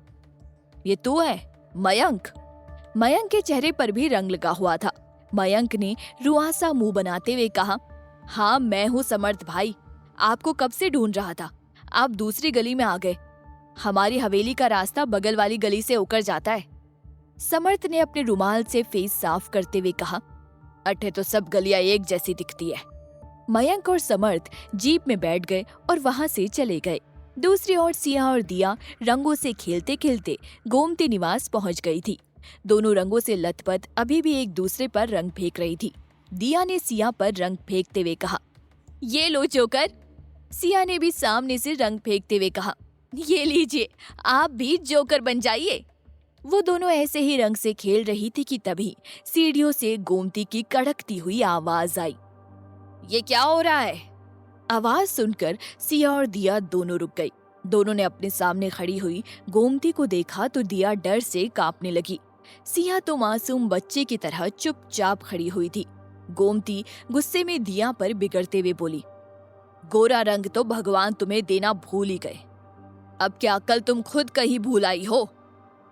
Speaker 1: ये तू है मयंक? मयंक के चेहरे पर भी रंग लगा हुआ था। मयंक ने रुआसा मुंह बनाते हुए कहा, हाँ मैं हूँ समर्थ भाई, आपको कब से ढूंढ रहा था। आप दूसरी गली में आ गए। हमारी हवेली का रास्ता बगल वाली गली से होकर जाता है। समर्थ ने अपने रुमाल से फेस साफ करते हुए कहा, अठे तो सब गलियां एक जैसी दिखती है। मयंक और समर्थ जीप में बैठ गए और वहां से चले गए। दूसरी ओर सिया और दिया रंगों से खेलते खेलते गोमती निवास पहुंच गई थी। दोनों रंगों से लथपथ अभी भी एक दूसरे पर रंग फेंक रही थी। दिया ने सिया पर रंग फेंकते हुए कहा, ये लो जोकर। सिया ने भी सामने से रंग फेंकते हुए कहा, ये लीजिए, आप भी जोकर बन जाइए। वो दोनों ऐसे ही रंग से खेल रही थी कि तभी सीढ़ियों से गोमती की कड़कती हुई आवाज आई। ये क्या हो रहा है? आवाज सुनकर सिया और दिया दोनों रुक गई। दोनों ने अपने सामने खड़ी हुई गोमती को देखा तो दिया डर से कांपने लगी। सिया तो मासूम बच्चे की तरह चुपचाप खड़ी हुई थी। गोमती गुस्से में दिया पर बिगड़ते हुए बोली, गोरा रंग तो भगवान तुम्हें देना भूल ही गए। अब क्या कल तुम खुद कहीं भूल आई हो?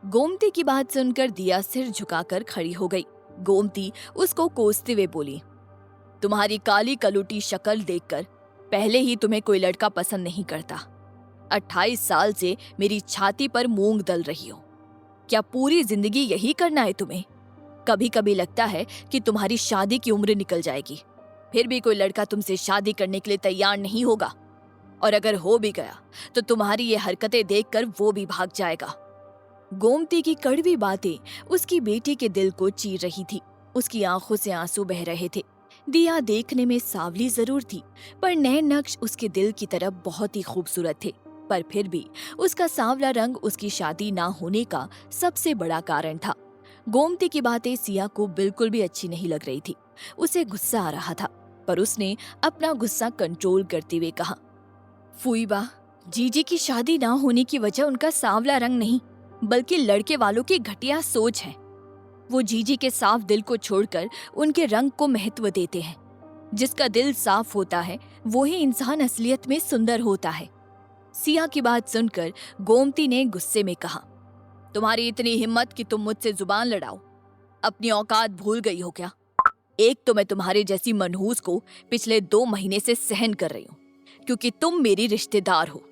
Speaker 1: गोमती की बात सुनकर दिया सिर झुकाकर खड़ी हो गई। गोमती उसको कोसते हुए बोली, तुम्हारी काली कलुटी शक्ल देखकर पहले ही तुम्हें कोई लड़का पसंद नहीं करता। 28 साल से मेरी छाती पर मूंग दल रही हो। क्या पूरी जिंदगी यही करना है तुम्हें? कभी कभी लगता है कि तुम्हारी शादी की उम्र निकल जाएगी, फिर भी कोई लड़का तुमसे शादी करने के लिए तैयार नहीं होगा। और अगर हो भी गया तो तुम्हारी ये हरकतें देखकर वो भी भाग जाएगा। गोमती की कड़वी बातें उसकी बेटी के दिल को चीर रही थी। उसकी आंखों से आंसू बह रहे थे। दिया देखने में सांवली जरूर थी, पर नैन नक्श उसके दिल की तरफ बहुत ही खूबसूरत थे। पर फिर भी उसका सांवला रंग उसकी शादी ना होने का सबसे बड़ा कारण था। गोमती की बातें सिया को बिल्कुल भी अच्छी नहीं लग रही थी। उसे गुस्सा आ रहा था, पर उसने अपना गुस्सा कंट्रोल करते हुए कहा, फूईबा, जीजी की शादी ना होने की वजह उनका सांवला रंग नहीं, बल्कि लड़के वालों की घटिया सोच है। वो जीजी के साफ दिल को छोड़कर उनके रंग को महत्व देते हैं। जिसका दिल साफ होता है वो ही इंसान असलियत में सुंदर होता है। सिया की बात सुनकर गोमती ने गुस्से में कहा, तुम्हारी इतनी हिम्मत कि तुम मुझसे जुबान लड़ाओ, अपनी औकात भूल गई हो क्या? एक तो मैं तुम्हारे जैसी मनहूस को पिछले 2 महीने से सहन कर रही हूँ क्योंकि तुम मेरी रिश्तेदार हो,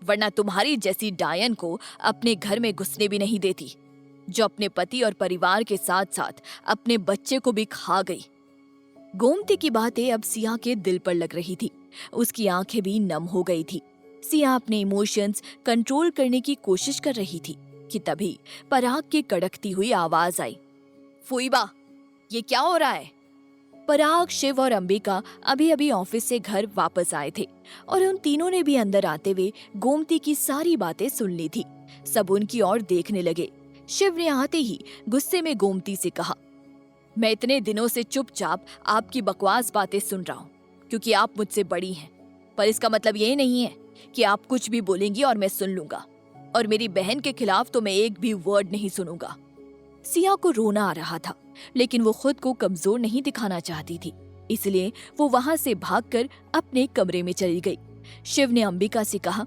Speaker 1: वरना तुम्हारी जैसी डायन को अपने घर में घुसने भी नहीं देती, जो अपने पति और परिवार के साथ साथ अपने बच्चे को भी खा गई। गोमती की बातें अब सिया के दिल पर लग रही थी। उसकी आंखें भी नम हो गई थी। सिया अपने इमोशंस कंट्रोल करने की कोशिश कर रही थी कि तभी पराग की कड़कती हुई आवाज आई, फूईबा, ये क्या हो रहा है? पराग, शिव और अंबिका अभी अभी ऑफिस से घर वापस आए थे और उन तीनों ने भी अंदर आते हुए गोमती की सारी बातें सुन ली थी। सब उनकी ओर देखने लगे। शिव ने आते ही गुस्से में गोमती से कहा, मैं इतने दिनों से चुपचाप आपकी बकवास बातें सुन रहा हूँ क्योंकि आप मुझसे बड़ी हैं, पर इसका मतलब ये नहीं है कि आप कुछ भी बोलेंगी और मैं सुन लूंगा, और मेरी बहन के खिलाफ तो मैं एक भी वर्ड नहीं सुनूंगा। सिया को रोना आ रहा था, लेकिन वो खुद को कमजोर नहीं दिखाना चाहती थी, इसलिए वो वहां से भागकर अपने कमरे में चली गई। शिव ने अंबिका से कहा,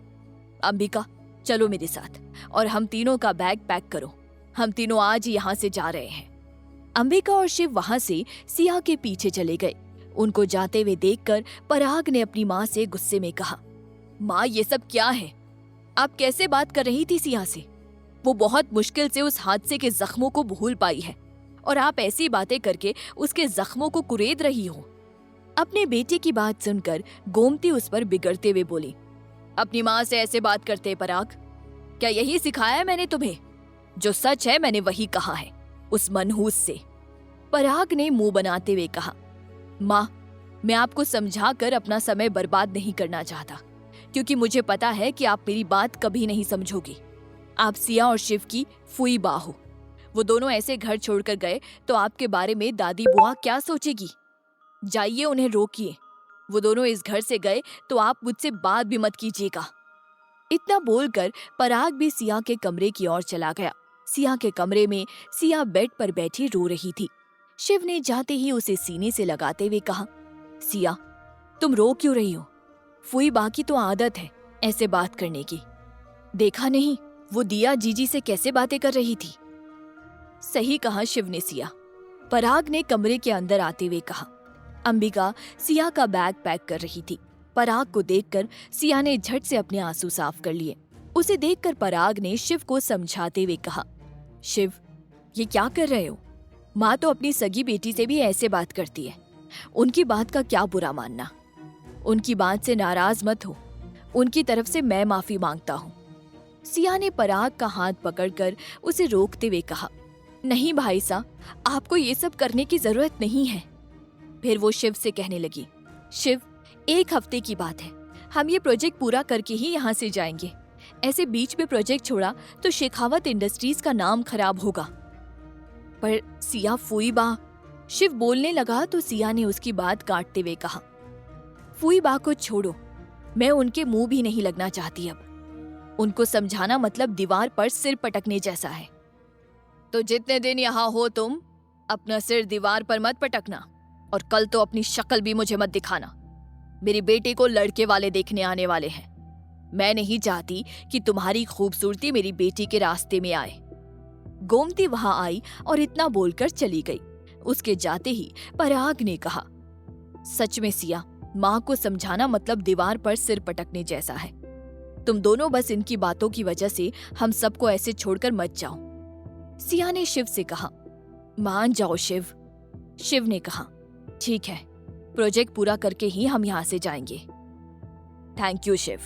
Speaker 1: अंबिका, चलो मेरे साथ और हम तीनों का बैग पैक करो, हम तीनों आज यहाँ से जा रहे हैं। अंबिका और शिव वहां से सिया के पीछे चले गए। उनको जाते हुए देखकर पराग ने अपनी माँ से गुस्से में कहा, माँ, ये सब क्या है? आप कैसे बात कर रही थी सिया से? वो बहुत मुश्किल से उस हादसे के जख्मों को भूल पाई है और आप ऐसी बातें करके उसके जख्मों को कुरेद रही हो। अपने बेटे की बात सुनकर गोमती उस पर बिगड़ते हुए बोली, अपनी माँ से ऐसे बात करते पराग? क्या यही सिखाया है मैंने तुम्हें? जो सच है मैंने वही कहा है, उस मनहूस से। पराग ने मुंह बनाते हुए कहा, माँ, मैं आपको समझाकर अपना समय बर्बाद नहीं करना चाहता, क्योंकि मुझे पता है कि आप मेरी बात कभी नहीं समझोगी। आप सिया और शिव की फूईबा हो। वो दोनों ऐसे घर छोड़कर गए तो आपके बारे में दादी बुआ क्या सोचेगी? जाइए, उन्हें रोकिए। वो दोनों इस घर से गए तो आप मुझसे बात भी मत कीजिएगा। इतना बोलकर पराग भी सिया के कमरे की ओर चला गया। सिया के कमरे में सिया बेड पर बैठी रो रही थी। शिव ने जाते ही उसे सीने से लगाते हुए कहा, सिया, तुम रो क्यों रही हो? फूईबा की तो आदत है ऐसे बात करने की। देखा नहीं वो दिया जीजी से कैसे बातें कर रही थी? सही कहा शिव ने सिया। पराग ने कमरे के अंदर आते हुए कहा। अंबिका सिया का बैग पैक कर रही थी। पराग को देखकर सिया ने झट से अपने आंसू साफ कर लिए। उसे देखकर पराग ने शिव को समझाते हुए कहा, शिव, ये क्या कर रहे हो? माँ तो अपनी सगी बेटी से भी ऐसे बात करती है, उनकी बात का क्या बुरा मानना। उनकी बात से नाराज मत हो, उनकी तरफ से मैं माफी मांगता हूँ। सिया ने पराग का हाथ पकड़कर उसे रोकते हुए कहा, नहीं भाई साहब, आपको ये सब करने की जरूरत नहीं है। फिर वो शिव से कहने लगी, शिव, 1 हफ्ते की बात है, हम ये प्रोजेक्ट पूरा करके ही यहाँ से जाएंगे। ऐसे बीच में प्रोजेक्ट छोड़ा तो शेखावत इंडस्ट्रीज का नाम खराब होगा। पर सिया फूईबा, शिव बोलने लगा तो सिया ने उसकी बात काटते हुए कहा, फूईबा को छोड़ो, मैं उनके मुंह भी नहीं लगना चाहती अब। उनको समझाना मतलब दीवार पर सिर पटकने जैसा है। तो जितने दिन यहाँ हो तुम अपना सिर दीवार पर मत पटकना, और कल तो अपनी शक्ल भी मुझे मत दिखाना। मेरी बेटी को लड़के वाले देखने आने वाले हैं। मैं नहीं चाहती कि तुम्हारी खूबसूरती मेरी बेटी के रास्ते में आए। गोमती वहां आई और इतना बोलकर चली गई। उसके जाते ही पराग ने कहा, सच में सिया, माँ को समझाना मतलब दीवार पर सिर पटकने जैसा है। तुम दोनों बस इनकी बातों की वजह से हम सबको ऐसे छोड़कर मत जाओ। सिया ने शिव से कहा, मान जाओ शिव। शिव ने कहा, ठीक है, प्रोजेक्ट पूरा करके ही हम यहाँ से जाएंगे। Thank you Shiv.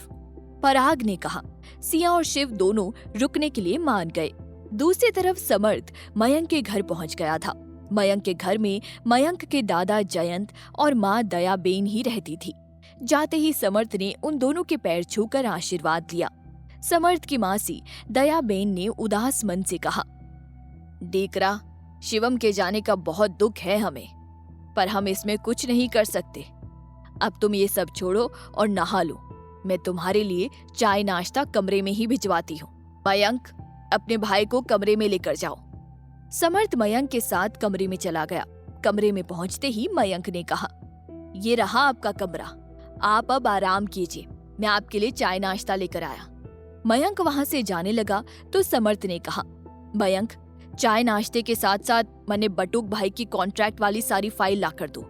Speaker 1: पराग ने कहा। सिया और शिव दोनों रुकने के लिए मान गए। दूसरी तरफ समर्थ मयंक के घर पहुंच गया था। मयंक के घर में मयंक के दादा जयंत और माँ दयाबेन ही रहती थी। जाते ही समर्थ ने उन दोनों के पैर छूकर आशीर्वाद लिया। समर्थ की मासी दयाबेन ने उदास मन से कहा, डीकरा, शिवम के जाने का बहुत दुख है हमें, पर हम इसमें कुछ नहीं कर सकते। अब तुम ये सब छोड़ो और नहा लो। मैं तुम्हारे लिए चाय नाश्ता कमरे में ही भिजवाती हूँ। मयंक, अपने भाई को कमरे में लेकर जाओ। समर्थ मयंक के साथ कमरे में चला गया। कमरे में पहुंचते ही मयंक ने कहा, ये रहा आपका कमरा, आप अब आराम कीजिए, मैं आपके लिए चाय नाश्ता लेकर आया। मयंक वहां से जाने लगा तो समर्थ ने कहा, मयंक, चाय नाश्ते के साथ साथ मैंने बटुक भाई की कॉन्ट्रैक्ट वाली सारी फाइल ला कर दो।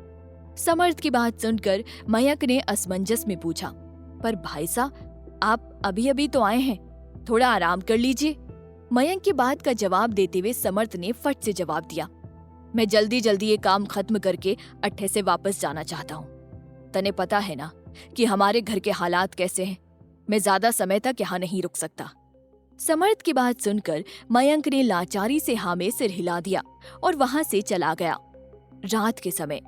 Speaker 1: समर्थ की बात सुनकर मयंक ने असमंजस में पूछा, पर भाई साहब, आप अभी अभी तो आए हैं, थोड़ा आराम कर लीजिए। मयंक की बात का जवाब देते हुए समर्थ ने फट से जवाब दिया, मैं जल्दी जल्दी ये काम खत्म करके अट्ठे से वापस जाना चाहता हूँ। तने पता है ना कि हमारे घर के हालात कैसे हैं, मैं ज्यादा समय तक यहाँ नहीं रुक सकता। समर्थ की बात सुनकर मयंक ने लाचारी से हाँ में सिर हिला दिया और वहां से चला गया। रात के समय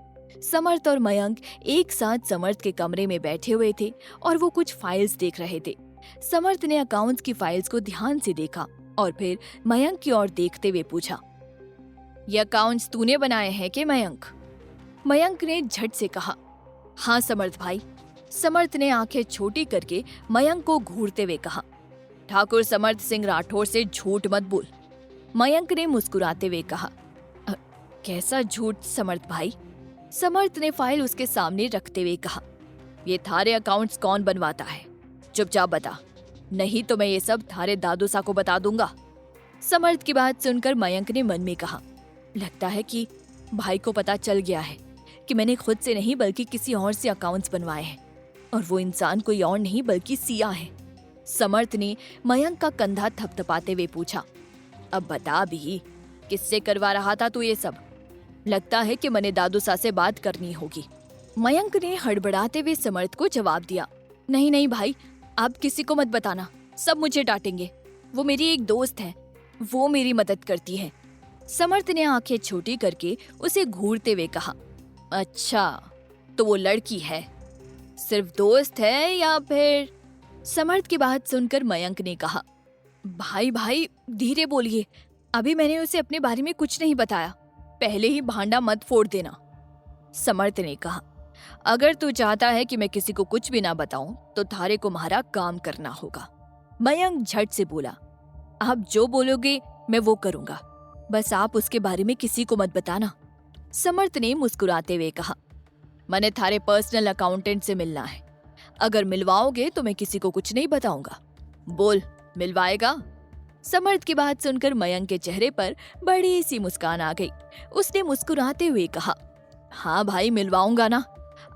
Speaker 1: समर्थ और मयंक एक साथ समर्थ के कमरे में बैठे हुए थे और वो कुछ फाइल्स देख रहे थे। समर्थ ने अकाउंट्स की फाइल्स को ध्यान से देखा और फिर मयंक की ओर देखते हुए पूछा, ये अकाउंट्स तूने बनाए हैं कि मयंक? मयंक ने झट से कहा, हाँ समर्थ भाई। समर्थ ने आंखें छोटी करके मयंक को घूरते हुए कहा, ठाकुर समर्थ सिंह राठौर से झूठ मत बोल। मयंक ने मुस्कुराते हुए कहा, कैसा झूठ समर्थ भाई? समर्थ ने फाइल उसके सामने रखते हुए कहा, ये थारे अकाउंट्स कौन बनवाता है? चुपचाप बता, नहीं तो मैं ये सब थारे दादू सा को बता दूंगा। समर्थ की बात सुनकर मयंक ने मन में कहा, लगता है कि भाई को पता चल गया है कि मैंने खुद से नहीं बल्कि किसी और से अकाउंट्स बनवाए हैं, और वो इंसान कोई और नहीं बल्कि सिया है। समर्थ ने मयंक का कंधा थपथपाते हुए पूछा, अब बता भी, किससे करवा रहा था तू ये सब? लगता है कि मैंने दादू सा से बात करनी होगी। मयंक ने हड़बड़ाते हुए समर्थ को जवाब दिया, नहीं नहीं भाई, आप किसी को मत बताना, सब मुझे डांटेंगे। वो मेरी एक दोस्त है, वो मेरी मदद करती है। समर्थ ने आंखें छोटी करके उसे घूरते हुए कहा, अच्छा तो वो लड़की है, सिर्फ दोस्त है या फिर? समर्थ की बात सुनकर मयंक ने कहा, भाई भाई धीरे बोलिए, अभी मैंने उसे अपने बारे में कुछ नहीं बताया, पहले ही भांडा मत फोड़ देना। समर्थ ने कहा, अगर तू चाहता है कि मैं किसी को कुछ भी ना बताऊं तो थारे को हमारा काम करना होगा। मयंक झट से बोला, आप जो बोलोगे मैं वो करूंगा, बस आप उसके बारे में किसी को मत बताना। समर्थ ने मुस्कुराते हुए कहा, मैंने थारे पर्सनल अकाउंटेंट से मिलना है, अगर मिलवाओगे तो मैं किसी को कुछ नहीं बताऊंगा। बोल, मिलवाएगा? समर्थ की बात सुनकर मयंक के चेहरे पर बड़ी सी मुस्कान आ गई। उसने मुस्कुराते हुए कहा, हाँ भाई मिलवाऊंगा ना,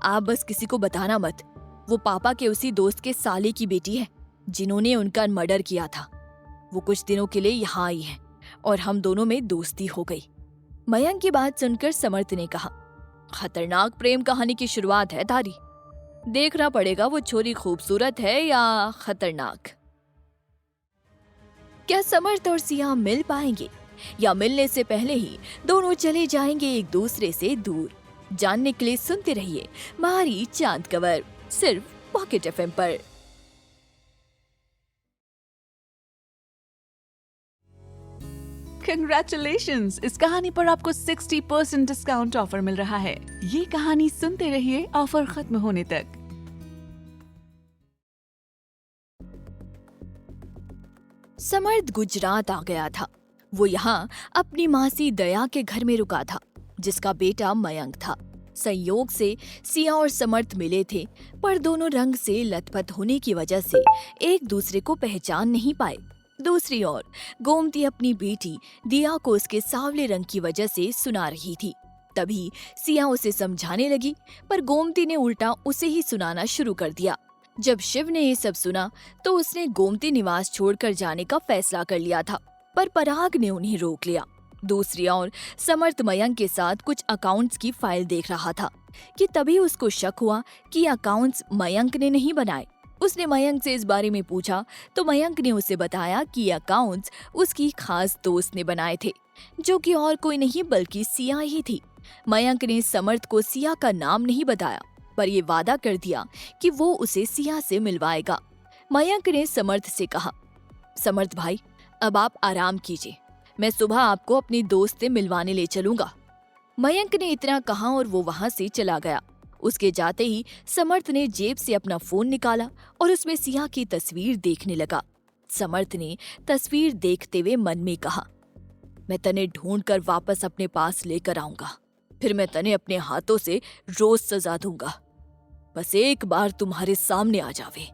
Speaker 1: आप बस किसी को बताना मत। वो पापा के उसी दोस्त के साले की बेटी है जिन्होंने उनका मर्डर किया था। वो कुछ दिनों के लिए यहाँ आई है और हम दोनों में दोस्ती हो गई। मयंक की बात सुनकर समर्थ ने कहा, खतरनाक प्रेम कहानी की शुरुआत है तारी, देखना पड़ेगा वो छोरी खूबसूरत है या खतरनाक। क्या समर्थ और सिया मिल पाएंगे या मिलने से पहले ही दोनों चले जाएंगे एक दूसरे से दूर? जानने के लिए सुनते रहिए मारी चांद कवर, सिर्फ पॉकेट एफएम पर।
Speaker 2: कंग्रेचुलेशंस, इस कहानी पर आपको 60% डिस्काउंट ऑफर मिल रहा है। ये कहानी सुनते रहिए ऑफर खत्म होने तक।
Speaker 1: समर्थ गुजरात आ गया था। वो यहाँ अपनी मासी दया के घर में रुका था, जिसका बेटा मयंक था। संयोग से सिया और समर्थ मिले थे, पर दोनों रंग से लथपथ होने की वजह से एक दूसरे को पहचान नहीं पाए। दूसरी ओर गोमती अपनी बेटी दिया को उसके सांवले रंग की वजह से सुना रही थी। तभी सिया उसे समझाने लगी, पर गोमती ने उल्टा उसे ही सुनाना शुरू कर दिया। जब शिव ने ये सब सुना तो उसने गोमती निवास छोड़कर जाने का फैसला कर लिया था, पर पराग ने उन्हें रोक लिया। दूसरी ओर समर्थ मयंक के साथ कुछ अकाउंट्स की फाइल देख रहा था कि तभी उसको शक हुआ कि अकाउंट्स मयंक ने नहीं बनाए, उसने मयंक से इस बारे में पूछा तो मयंक ने उसे बताया कि ये अकाउंट्स उसकी खास दोस्त ने बनाए थे, जो कि और कोई नहीं बल्कि सिया ही थी। मयंक ने समर्थ को सिया का नाम नहीं बताया, पर ये वादा कर दिया कि वो उसे सिया से मिलवाएगा। मयंक ने समर्थ से कहा, समर्थ भाई, अब आप आराम कीजिए, मैं सुबह आपको अपनी दोस्त से मिलवाने ले चलूंगा। मयंक ने इतना कहा और वो वहां से चला गया। उसके जाते ही समर्थ ने जेब से अपना फोन निकाला और उसमें सिया की तस्वीर देखने लगा। समर्थ ने तस्वीर देखते हुए मन में कहा, मैं तने ढूंढकर वापस अपने पास लेकर आऊंगा, फिर मैं तने अपने हाथों से रोज सजा दूंगा, बस एक बार तुम्हारे सामने आ जावे।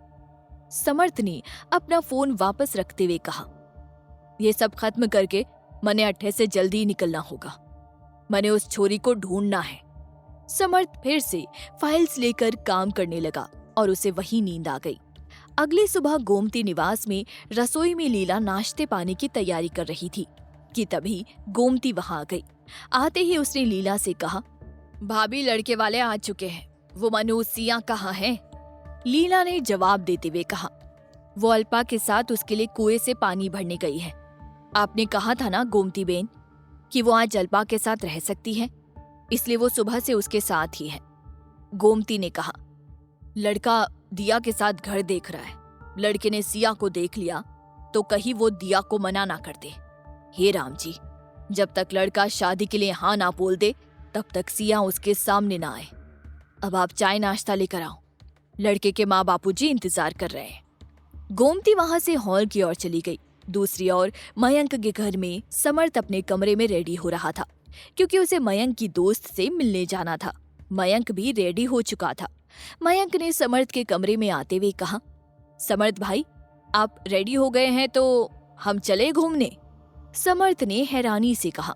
Speaker 1: समर्थ ने अपना फोन वापस रखते हुए कहा, ये सब खत्म करके मने अट्ठे से जल्दी ही निकलना होगा, मने उस छोरी को ढूंढना है। समर्थ फिर से फाइल्स लेकर काम करने लगा और उसे वही नींद आ गई। अगली सुबह गोमती निवास में रसोई में लीला नाश्ते पानी की तैयारी कर रही थी कि तभी गोमती वहां आ गई। आते ही उसने लीला से कहा, भाभी लड़के वाले आ चुके हैं, वो मनु सिया कहाँ है? लीला ने जवाब देते हुए कहा, वो अल्पा के साथ उसके लिए कुएं से पानी भरने गई है। आपने कहा था ना गोमती बेन कि वो आज अल्पा के साथ रह सकती है, इसलिए वो सुबह से उसके साथ ही है। गोमती ने कहा, लड़का दिया के साथ घर देख रहा है, लड़के ने सिया को देख लिया तो कहीं वो दिया को मना ना कर दे। हे राम जी, जब तक लड़का शादी के लिए हाँ ना बोल दे तब तक सिया उसके सामने ना आए। अब आप चाय नाश्ता लेकर आओ, लड़के के माँ बापूजी इंतजार कर रहे हैं। गोमती वहां से हॉल की ओर चली गई। दूसरी ओर मयंक के घर में समर्थ अपने कमरे में रेडी हो रहा था, क्योंकि उसे मयंक की दोस्त से मिलने जाना था। मयंक भी रेडी हो चुका था। मयंक ने समर्थ के कमरे में आते हुए कहा, समर्थ भाई, आप रेडी हो गए हैं तो हम चले घूमने? समर्थ ने हैरानी से कहा,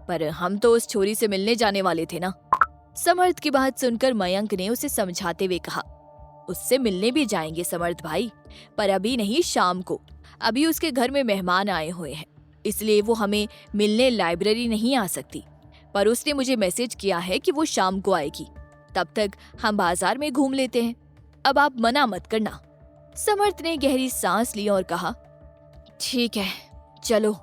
Speaker 1: पर हम तो उस छोरी से मिलने जाने वाले थे ना। समर्थ की बात सुनकर मयंक ने उसे समझाते हुए कहा, उससे मिलने भी जाएंगे समर्थ भाई, पर अभी नहीं, शाम को। अभी उसके घर में मेहमान आए हुए हैं, इसलिए वो हमें मिलने लाइब्रेरी नहीं आ सकती, पर उसने मुझे मैसेज किया है कि वो शाम को आएगी। तब तक हम बाजार में घूम लेते हैं, अब आप मना मत करना। समर्थ ने गहरी सांस ली और कहा, ठीक है, चलो।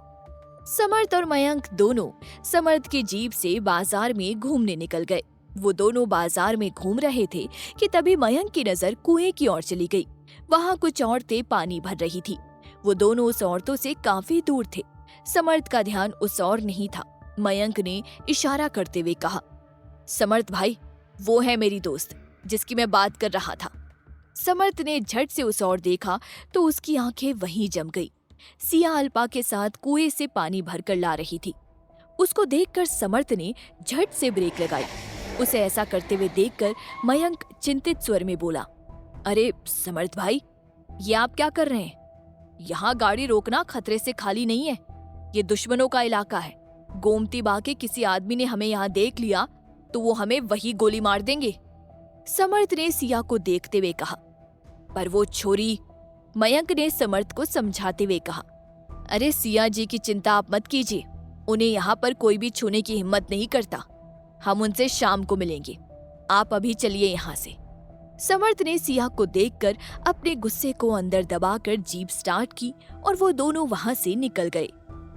Speaker 1: समर्थ और मयंक दोनों समर्थ की जीप से बाजार में घूमने निकल गए। वो दोनों बाजार में घूम रहे थे कि तभी मयंक की नजर कुएं की ओर चली गई। वहां कुछ औरतें पानी भर रही थी। वो दोनों उस औरतों से काफी दूर थे। समर्थ का ध्यान उस ओर नहीं था। मयंक ने इशारा करते हुए कहा, समर्थ भाई, वो है मेरी दोस्त जिसकी मैं बात कर रहा था। समर्थ ने झट से उस ओर देखा तो उसकी आंखें वहीं जम गई। सिया अल्पा के साथ कुएं से पानी भरकर ला रही थी। उसको देखकर समर्थ ने झट से ब्रेक लगाई। उसे ऐसा करते हुए देखकर मयंक चिंतित स्वर में बोला, अरे समर्थ भाई, ये आप क्या कर रहे हैं? यहाँ गाड़ी रोकना खतरे से खाली नहीं है, ये दुश्मनों का इलाका है। गोमती बा के किसी आदमी ने हमें यहाँ देख लिया तो वो हमें वही गोली मार देंगे। समर्थ ने सिया को देखते हुए कहा, पर वो छोरी। मयंक ने समर्थ को समझाते हुए कहा, अरे सिया जी की चिंता आप मत कीजिए, उन्हें यहाँ पर कोई भी छूने की हिम्मत नहीं करता। हम उनसे शाम को मिलेंगे, आप अभी चलिए यहाँ से। समर्थ ने सिया को देखकर अपने गुस्से को अंदर दबाकर जीप स्टार्ट की और वो दोनों वहां से निकल गए।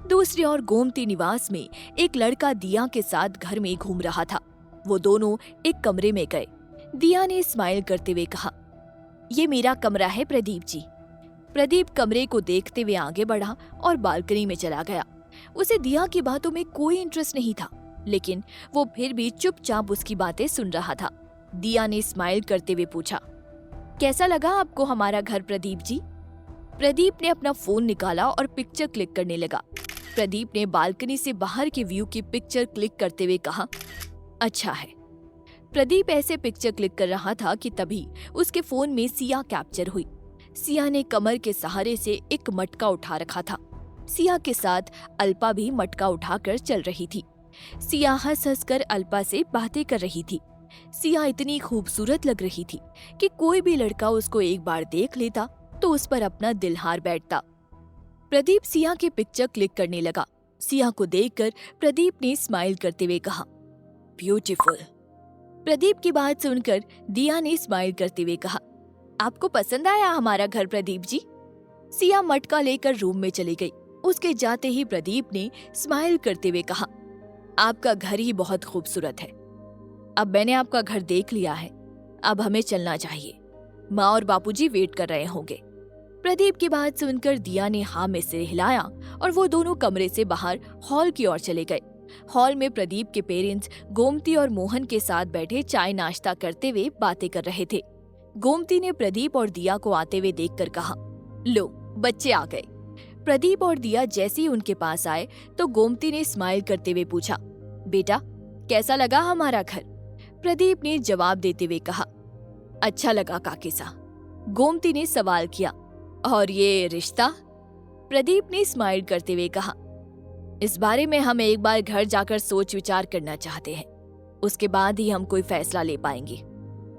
Speaker 1: दूसरी ओर गोमती निवास में एक लड़का दिया के साथ घर में घूम रहा था। वो दोनों एक कमरे में गए। दिया ने स्माइल करते हुए कहा, ये मेरा कमरा है प्रदीप जी। प्रदीप कमरे को देखते हुए आगे बढ़ा और बालकनी में चला गया। उसे दिया की बातों में कोई इंटरेस्ट नहीं था, लेकिन वो फिर भी चुपचाप उसकी बातें सुन रहा था। दिया ने स्माइल करते हुए पूछा, कैसा लगा आपको हमारा घर प्रदीप जी? प्रदीप ने अपना फोन निकाला और पिक्चर क्लिक करने लगा। प्रदीप ने बालकनी से बाहर के व्यू की पिक्चर क्लिक करते हुए कहा, अच्छा है। प्रदीप ऐसे पिक्चर क्लिक कर रहा था कि तभी उसके फोन में सिया कैप्चर हुई। सिया ने कमर के सहारे से एक मटका उठा रखा था। सिया के साथ अल्पा भी मटका उठाकर चल रही थी। सिया हंस हंस कर अल्पा से बातें कर रही थी। सिया इतनी खूबसूरत लग रही थी कि कोई भी लड़का उसको एक बार देख लेता तो उस पर अपना दिल हार बैठता। प्रदीप सिया के पिक्चर क्लिक करने लगा। सिया को देखकर प्रदीप ने स्माइल करते हुए कहा, ब्यूटीफुल। प्रदीप की बात सुनकर दिया ने स्माइल करते हुए कहा, आपको पसंद आया हमारा घर प्रदीप जी? सिया मटका लेकर रूम में चली गई। उसके जाते ही प्रदीप ने स्माइल करते हुए कहा, आपका घर ही बहुत खूबसूरत है। अब मैंने आपका घर देख लिया है, अब हमें चलना चाहिए। माँ और बापूजी वेट कर रहे होंगे। प्रदीप की बात सुनकर दिया ने हाँ में सिर हिलाया और वो दोनों कमरे से बाहर हॉल की ओर चले गए। हॉल में प्रदीप के पेरेंट्स गोमती और मोहन के साथ बैठे चाय नाश्ता करते हुए बातें कर रहे थे। गोमती ने प्रदीप और दिया को आते हुए देखकर कहा, लो बच्चे आ गए। प्रदीप और दिया जैसे ही उनके पास आए तो गोमती ने स्माइल करते हुए पूछा, बेटा कैसा लगा हमारा घर? प्रदीप ने जवाब देते हुए कहा, अच्छा लगा काकी साहब। गोमती ने सवाल किया, और ये रिश्ता? प्रदीप ने स्माइल करते हुए कहा, इस बारे में हम एक बार घर जाकर सोच विचार करना चाहते हैं, उसके बाद ही हम कोई फैसला ले पाएंगे।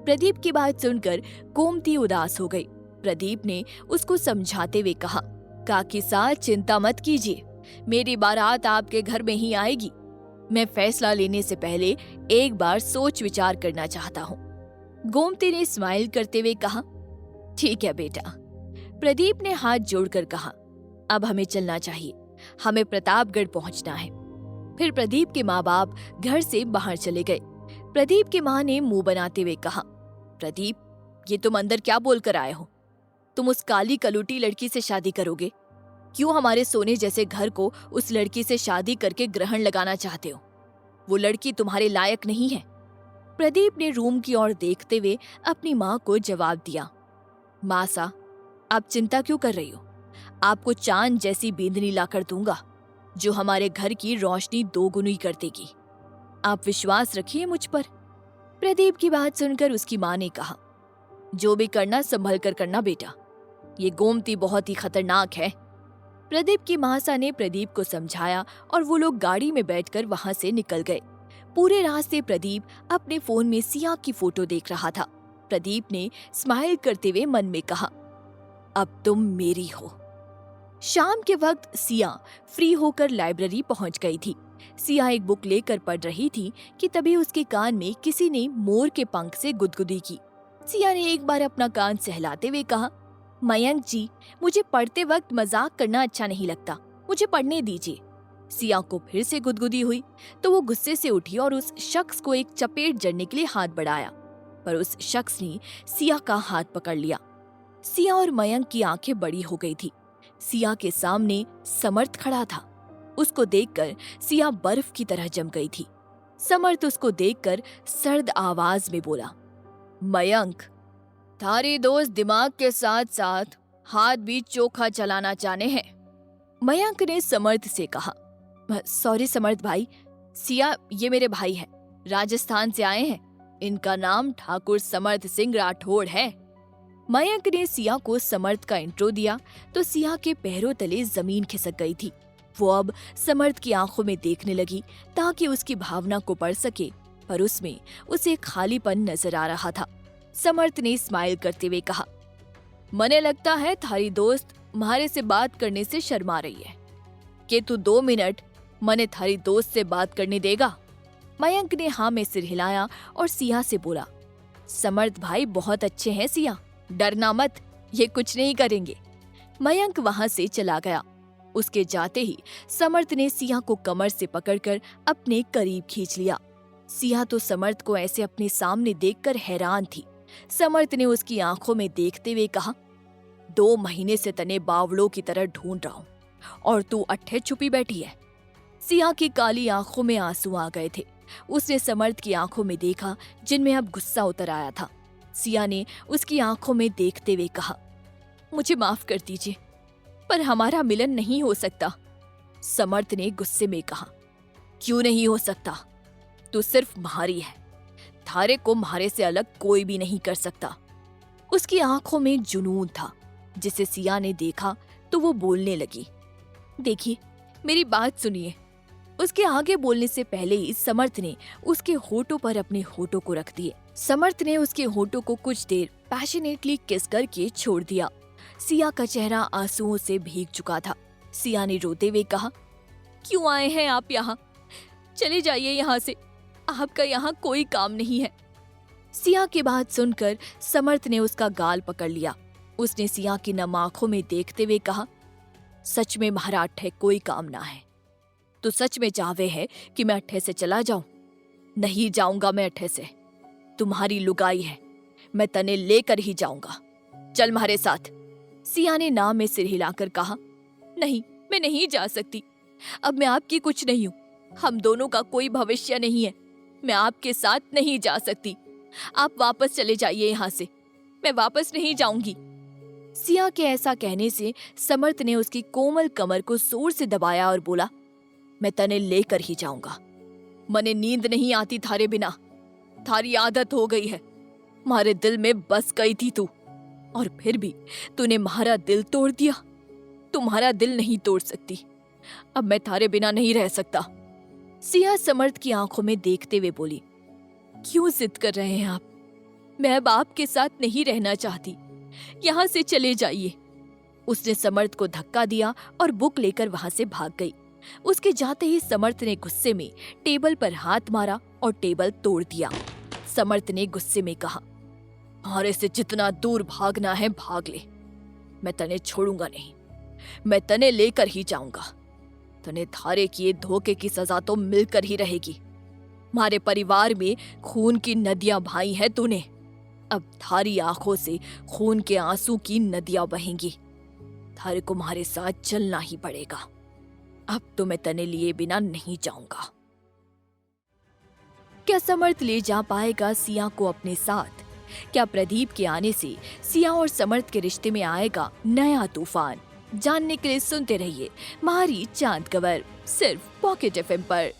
Speaker 1: प्रदीप की बात सुनकर गोमती उदास हो गई। प्रदीप ने उसको समझाते हुए कहा, काकी साहब चिंता मत कीजिए, मेरी बारात आपके घर में ही आएगी। मैं फैसला लेने से पहले एक बार सोच विचार करना चाहता हूँ। गोमती ने स्माइल करते हुए कहा, ठीक है बेटा। प्रदीप ने हाथ जोड़कर कहा, अब हमें चलना चाहिए, हमें प्रतापगढ़ पहुंचना है। फिर प्रदीप के माँ बाप घर से बाहर चले गए। प्रदीप की माँ ने मुंह बनाते हुए कहा, प्रदीप ये तुम अंदर क्या बोलकर आए हो? तुम उस काली कलूटी लड़की से शादी करोगे? क्यों हमारे सोने जैसे घर को उस लड़की से शादी करके ग्रहण लगाना चाहते हो? वो लड़की तुम्हारे लायक नहीं है। प्रदीप ने रूम की ओर देखते हुए अपनी माँ को जवाब दिया, माँ सा आप चिंता क्यों कर रही हो? आपको चांद जैसी बींदनी लाकर दूंगा जो हमारे घर की रोशनी दोगुनी कर देगी। आप विश्वास रखिए मुझ पर। प्रदीप की बात सुनकर उसकी माँ ने कहा, जो भी करना संभल कर करना बेटा, ये गोमती बहुत ही खतरनाक है। प्रदीप की माँ सा ने प्रदीप को समझाया और वो लोग गाड़ी में बैठकर वहां से निकल गए। पूरे रास्ते प्रदीप अपने फोन में सिया की फोटो देख रहा था। प्रदीप ने स्माइल करते हुए मन में कहा, अब तुम मेरी हो। शाम के वक्त सिया फ्री होकर लाइब्रेरी पहुंच गई थी। सिया एक बुक लेकर पढ़ रही थी कि तभी उसके कान में किसी ने मोर के पंख से गुदगुदी की। सिया ने एक बार अपना कान सहलाते हुए कहा, मयंक जी मुझे पढ़ते वक्त मजाक करना अच्छा नहीं लगता, मुझे पढ़ने दीजिए। सिया को फिर से गुदगुदी हुई तो वो गुस्से से उठी और उस शख्स को एक चपेट जड़ने के लिए हाथ बढ़ाया, पर उस शख्स ने सिया का हाथ पकड़ लिया। सिया और मयंक की आंखें बड़ी हो गई थी। सिया के सामने समर्थ खड़ा था। उसको देखकर सिया बर्फ की तरह जम गई थी। समर्थ उसको देखकर सर्द आवाज में बोला, मयंक थारी दोस्त दिमाग के साथ साथ हाथ भी चोखा चलाना चाहते हैं। मयंक ने समर्थ से कहा, सॉरी समर्थ भाई, सिया ये मेरे भाई हैं, राजस्थान से आए हैं, इनका नाम ठाकुर समर्थ सिंह राठौड़ है। मयंक ने सिया को समर्थ का इंट्रो दिया तो सिया के पैरों तले जमीन खिसक गई थी। वो अब समर्थ की आंखों में देखने लगी ताकि उसकी भावना को पढ़ सके, पर उसमें उसे खालीपन नजर आ रहा था। समर्थ ने स्माइल करते हुए कहा, मने लगता है थारी दोस्त म्हारे से बात करने से शर्मा रही है, कि तू 2 मिनट मने थारी दोस्त से बात करने देगा? मयंक ने हाँ में सिर हिलाया और सिया से बोला, समर्थ भाई बहुत अच्छे हैं सिया, डरना मत, ये कुछ नहीं करेंगे। मयंक वहां से चला गया। उसके जाते ही समर्थ ने सिया को कमर से पकड़कर अपने करीब खींच लिया। सिया तो समर्थ को ऐसे अपने सामने देखकर हैरान थी। समर्थ ने उसकी आंखों में देखते हुए कहा, 2 महीने से तने बावड़ों की तरह ढूंढ रहा हूं और तू अट्ठे छुपी बैठी है। सिया की काली आंखों में आंसू आ गए थे। उसने समर्थ की आंखों में देखा जिनमें अब गुस्सा उतर आया था। सिया ने उसकी आंखों में देखते हुए कहा, मुझे माफ कर दीजिए, पर हमारा मिलन नहीं हो सकता। समर्थ ने गुस्से में कहा, क्यों नहीं हो सकता? तू सिर्फ म्हारी है, थारे को म्हारे से अलग कोई भी नहीं कर सकता। उसकी आंखों में जुनून था जिसे सिया ने देखा तो वो बोलने लगी, देखिए मेरी बात सुनिए। उसके आगे बोलने से पहले ही समर्थ ने उसके होठों पर अपने होठों को रख दिए। समर्थ ने उसके होठों को कुछ देर पैशनेटली किस करके छोड़ दिया। सिया का चेहरा आंसुओं से भीग चुका था। सिया ने रोते हुए कहा, क्यों आए हैं आप यहाँ? चले जाइए यहाँ से, आपका यहाँ कोई काम नहीं है। सिया की बात सुनकर समर्थ ने उसका गाल पकड़ लिया। उसने सिया की नम आंखों में देखते हुए कहा, सच में म्हारा अट्ठे कोई काम ना है। तू सच में चाहवे है कि मैं अट्ठे से चला जाऊं? नहीं जाऊंगा मैं अट्ठे से। तुम्हारी लुगाई है, मैं तने लेकर ही जाऊंगा। चल म्हारे साथ। सिया ने ना में सिर हिलाकर कहा, नहीं, मैं नहीं जा सकती। अब मैं आपकी कुछ नहीं हूं। हम दोनों का कोई भविष्य नहीं है। मैं आपके साथ नहीं जा सकती। आप वापस चले जाइए यहाँ से। मैं वापस नहीं जाऊंगी। सिया के ऐसा कहने से समर्थ ने उसकी कोमल कमर को जोर से दबाया और बोला, मैं तने लेकर ही जाऊंगा। मने नींद नहीं आती थारे बिना। थारी आदत हो गई है। मारे दिल में बस गई थी तू, और फिर भी तूने म्हारा दिल तोड़ दिया। तुम्हारा दिल नहीं तोड़ सकती। अब मैं थारे बिना नहीं रह सकता। सिया समर्थ की आंखों में देखते हुए बोली, क्यों जिद कर रहे हैं आप? मैं अब आपके साथ नहीं रहना चाहती। यहाँ से चले जाइए। उसने समर्थ को धक्का दिया और बुक लेकर वहां से भाग गई। उसके जाते ही समर्थ ने गुस्से में टेबल पर हाथ मारा और टेबल तोड़ दिया। समर्थ ने गुस्से में कहा, मारे से जितना दूर भागना है भाग ले। मैं तने छोड़ूंगा नहीं। मैं तने लेकर ही जाऊंगा। तने धारे किए धोखे की सजा तो मिलकर ही रहेगी। मारे परिवार में खून की नदियां बहाई है तूने। अब थारी आंखों से खून के आंसू की नदियां बहेंगी। थारे को हमारे साथ चलना ही पड़ेगा। अब तो मैं तने लिए बिना नहीं जाऊंगा। क्या समर्थ ले जा पाएगा सिया को अपने साथ? क्या प्रदीप के आने से सिया और समर्थ के रिश्ते में आएगा नया तूफान? जानने के लिए सुनते रहिए म्हारी चांद खबर, सिर्फ पॉकेट एफएम पर।